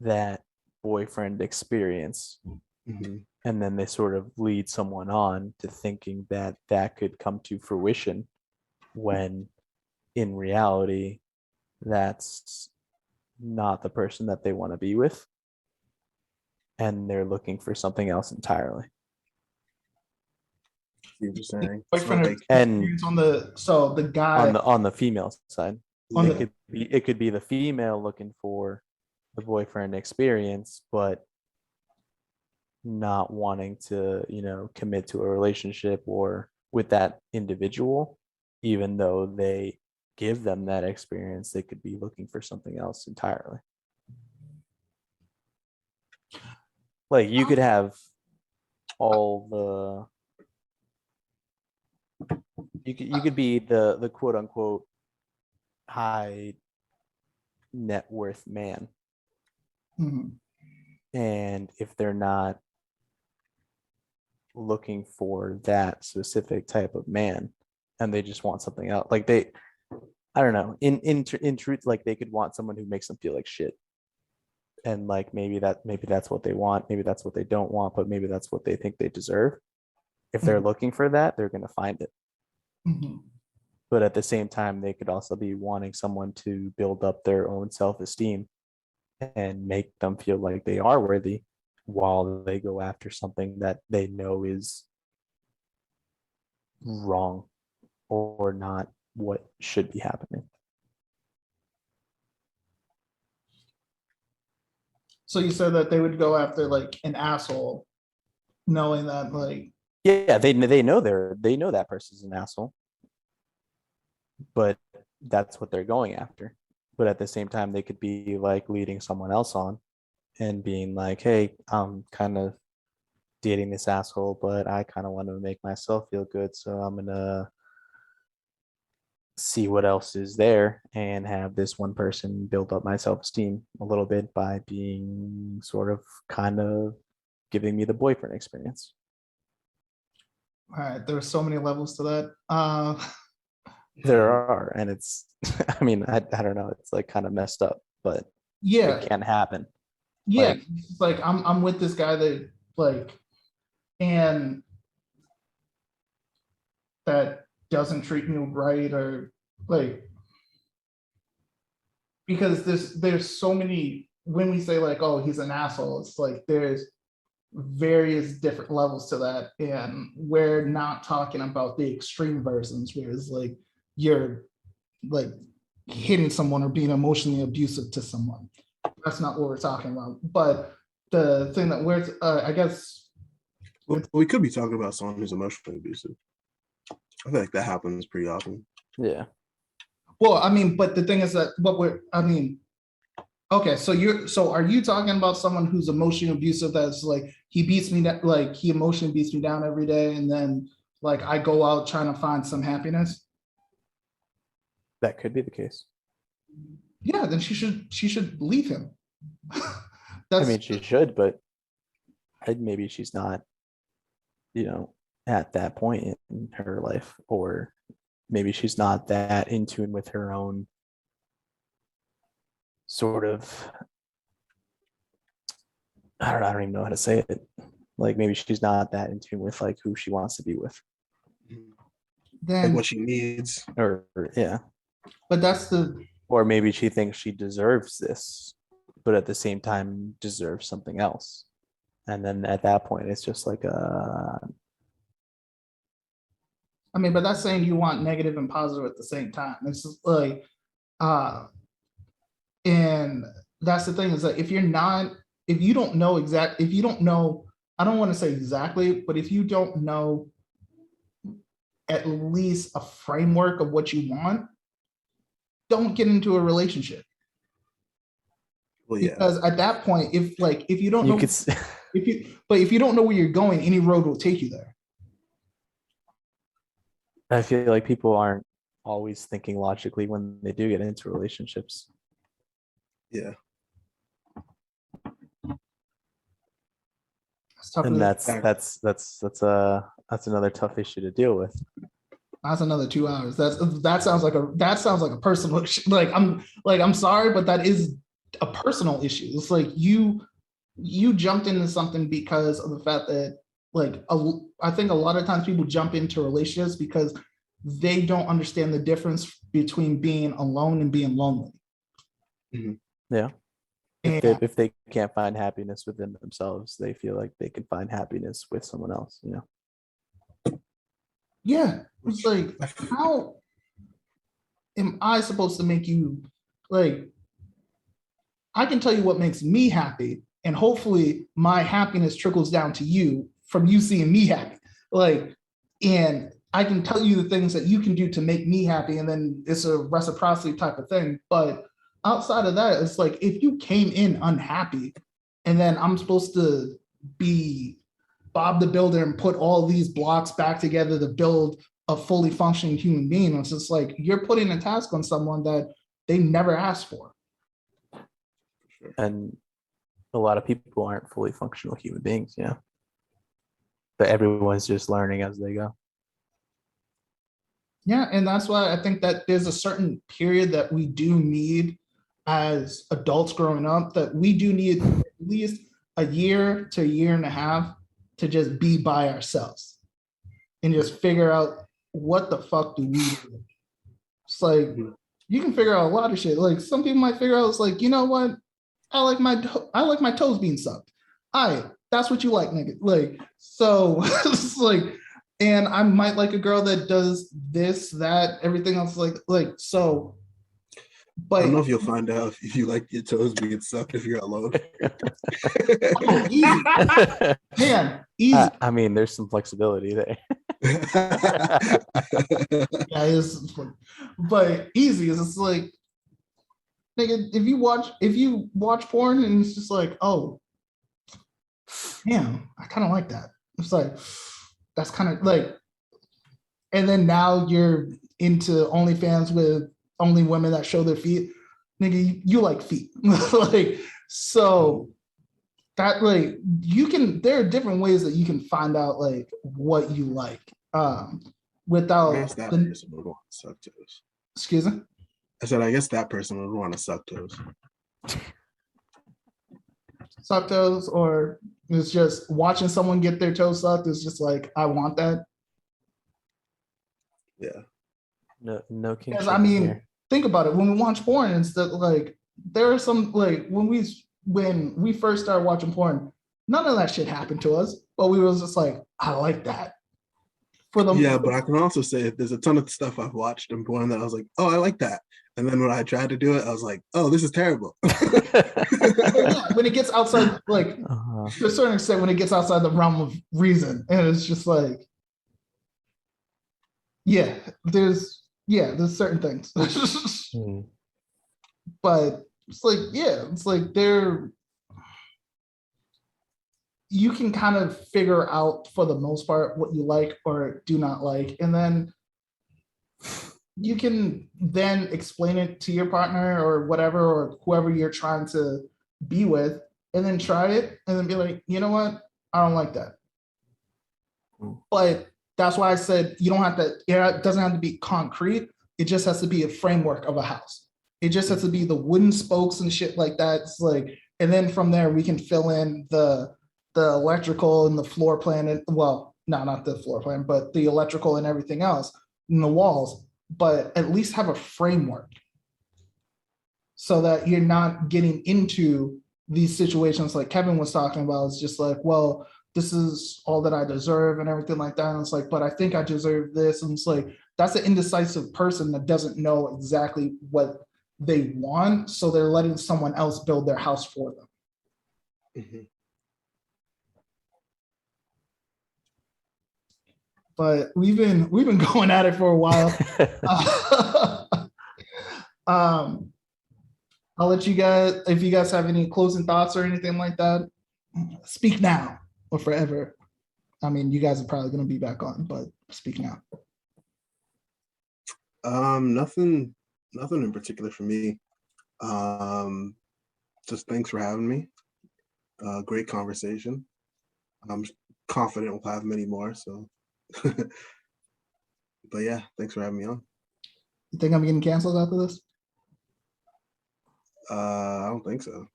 that boyfriend experience. Mm-hmm. And then they sort of lead someone on to thinking that that could come to fruition, when in reality, that's not the person that they want to be with. And they're looking for something else entirely. You're just saying. Boyfriend So, like, experience on the guy On the female side, on it could be the female looking for the boyfriend experience, but not wanting to, commit to a relationship or with that individual, even though they give them that experience. They could be looking for something else entirely. Like you could have all you could be the quote unquote high net worth man, Mhm. and if they're not looking for that specific type of man, and they just want something else. Like I don't know. In truth, like they could want someone who makes them feel like shit, and like maybe that's what they want. Maybe that's what they don't want, but maybe that's what they think they deserve. If they're looking for that, they're gonna find it. Mhm. But at the same time, they could also be wanting someone to build up their own self-esteem and make them feel like they are worthy while they go after something that they know is wrong or not what should be happening. So you said that they would go after like an asshole, knowing that like Yeah, they know they know that person's an asshole, but that's what they're going after. But at the same time, they could be like leading someone else on and being like, hey, I'm kind of dating this asshole, but I kind of want to make myself feel good. So I'm going to see what else is there and have this one person build up my self-esteem a little bit by being sort of kind of giving me the boyfriend experience. all right, there's so many levels to that. There are, and it's, I mean, I don't know, it's like kind of messed up, but Yeah, it can happen. yeah. Like, It's like I'm with this guy that like, and that doesn't treat me right, or like, because there's so many, when we say like, oh, he's an asshole, it's like there's various different levels to that, and we're not talking about the extreme versions where it's like you're like hitting someone or being emotionally abusive to someone. That's not what we're talking about. But the thing that we're I guess Well, we could be talking about someone who's emotionally abusive. I feel like that happens pretty often. yeah. well, I mean, but the thing is that what we're I mean, okay, so are you talking about someone who's emotionally abusive, that's like he beats me that like he emotionally beats me down every day, and then like I go out trying to find some happiness? That could be the case. Yeah, then she should leave him. I mean, she should, but maybe she's not, at that point in her life, or maybe she's not that in tune with her own sort of, I don't even know how to say it. Like maybe she's not that in tune with like who she wants to be with, Like then what she needs. or yeah, but that's the or maybe she thinks she deserves this, but at the same time deserves something else. And then at that point, it's just like I mean, but that's saying you want negative and positive at the same time. It's just like, and that's the thing, is that if you don't know if you don't know, I don't want to say exactly, but if you don't know at least a framework of what you want, don't get into a relationship. Well, yeah. Because at that point, if you don't you know, could. if you don't know where you're going, any road will take you there. I feel like people aren't always thinking logically when they do get into relationships. Yeah. It's tough. And that's another tough issue to deal with. That's another 2 hours. That sounds like a personal like I'm sorry, but that is a personal issue. It's like you jumped into something because of the fact that like I think a lot of times people jump into relationships because they don't understand the difference between being alone and being lonely. Mm-hmm. Yeah. If they can't find happiness within themselves, they feel like they can find happiness with someone else, Yeah, it's like, how am I supposed to make you, like, I can tell you what makes me happy, and hopefully my happiness trickles down to you from you seeing me happy. Like, and I can tell you the things that you can do to make me happy, and then it's a reciprocity type of thing. But outside of that, it's like, if you came in unhappy and then I'm supposed to be Bob the Builder and put all these blocks back together to build a fully functioning human being, it's just like you're putting a task on someone that they never asked for. And a lot of people aren't fully functional human beings, But everyone's just learning as they go. Yeah, and that's why I think that there's a certain period that we do need as adults growing up, that we do need at least a year to a year and a half to just be by ourselves and just figure out what the fuck do we do. It's like you can figure out a lot of shit. Like some people might figure out it's like, you know what? I like my toes being sucked. That's what you like, nigga. Like, so it's like, and I might like a girl that does this, that, everything else, like so. I don't know But if you'll find out if you like your toes being sucked if you're alone. oh, easy, man, easy. I mean, there's some flexibility there. Yeah, it's, but easy is it's like, nigga, if you watch porn and it's just like, oh, damn, I kind of like that. It's like, that's kind of like, and then now you're into OnlyFans with only women that show their feet. Nigga, you like feet. Like, so that like there are different ways that you can find out like what you like. I Without guess that person would want to suck toes. excuse me. I said, I guess that person would want to suck toes. Suck toes, or it's just watching someone get their toes sucked is just like, I want that. Yeah. No king. Because I mean, think about it. When we watch porn, it's that like there are some like when we first started watching porn, none of that shit happened to us, but we was just like, I like that. For the Yeah, but I can also say there's a ton of stuff I've watched in porn that I was like, oh, I like that. And then when I tried to do it, I was like, oh, this is terrible. yeah, when it gets outside, like to a certain extent, when it gets outside the realm of reason, and it's just like, there's certain things. But it's like, it's like you can kind of figure out for the most part what you like or do not like, and then you can then explain it to your partner or whatever, or whoever you're trying to be with, and then try it and then be like, you know what, I don't like that. But that's why I said you don't have to, it doesn't have to be concrete. It just has to be a framework of a house. It just has to be the wooden spokes and shit like that. It's like, and then from there we can fill in the electrical and the floor plan, and well, no, not the floor plan, but the electrical and everything else in the walls, but at least have a framework so that you're not getting into these situations like Kevin was talking about. It's just like, well, this is all that I deserve and everything like that. And it's like, but I think I deserve this. And it's like, that's an indecisive person that doesn't know exactly what they want. So they're letting someone else build their house for them. Mm-hmm. But we've been going at it for a while. I'll let you guys, if you guys have any closing thoughts or anything like that, speak now or forever. I mean, you guys are probably going to be back on, but speak now. Nothing in particular for me. Just thanks for having me. Great conversation. I'm confident we'll have many more. So, but yeah, thanks for having me on. You think I'm getting canceled after this? I don't think so.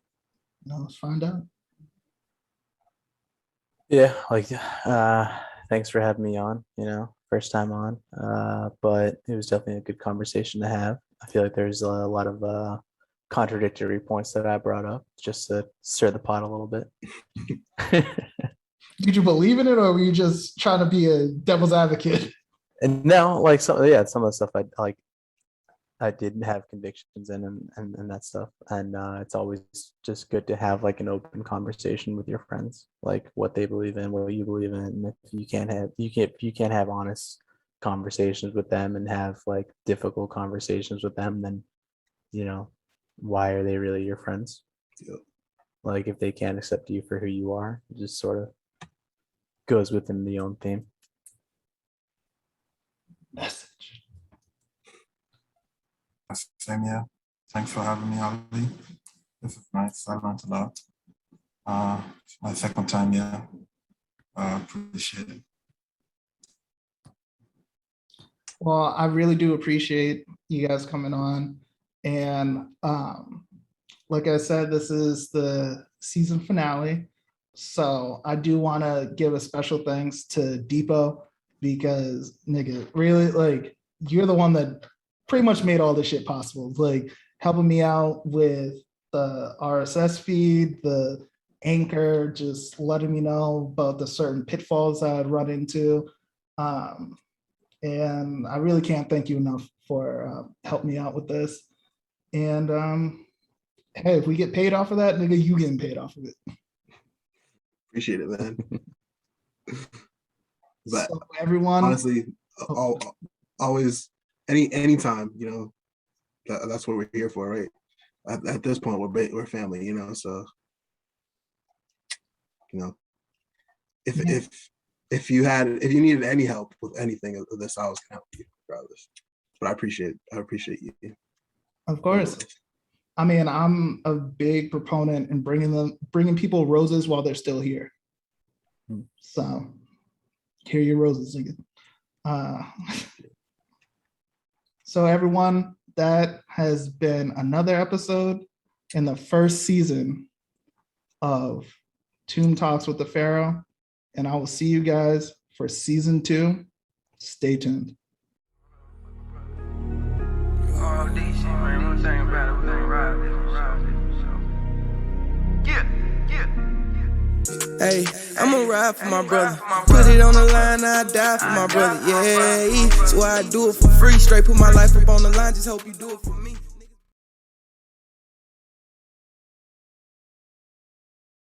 No, let's find out. Yeah, like thanks for having me on, first time on. But it was definitely a good conversation to have. I feel like there's a lot of contradictory points that I brought up just to stir the pot a little bit. Did you believe in it, or were you just trying to be a devil's advocate? And no, like some of the stuff I didn't have convictions in and that stuff. And it's always just good to have like an open conversation with your friends, like what they believe in, what you believe in. And if you can't have honest conversations with them and have like difficult conversations with them, then why are they really your friends? Yep. Like if they can't accept you for who you are, it just sort of goes within the own theme. Message. Same here. Thanks for having me, Ali. This is nice. I learned a lot. My second time here. Appreciate it. Well, I really do appreciate you guys coming on. And like I said, this is the season finale. So I do want to give a special thanks to Depot because, nigga, really, like, you're the one that pretty much made all this shit possible. Like, helping me out with the RSS feed, the anchor, just letting me know about the certain pitfalls I'd run into. And I really can't thank you enough for helping me out with this. And hey, if we get paid off of that, nigga, you getting paid off of it. Appreciate it, man. But so everyone, honestly, always, anytime, that's what we're here for, right? At this point, we're family, So, if you needed any help with anything of this, I was gonna help you regardless. But I appreciate you. Of course. I mean, I'm a big proponent in bringing people roses while they're still here. So, here are your roses again. So everyone, that has been another episode in the first season of Tomb Talks with the Pharaoh. And I will see you guys for season 2. Stay tuned. Hey, I'ma ride for my brother. Put it on the line, I die for my brother. Yeah, so I do it for free. Straight put my life up on the line. Just hope you do it for me.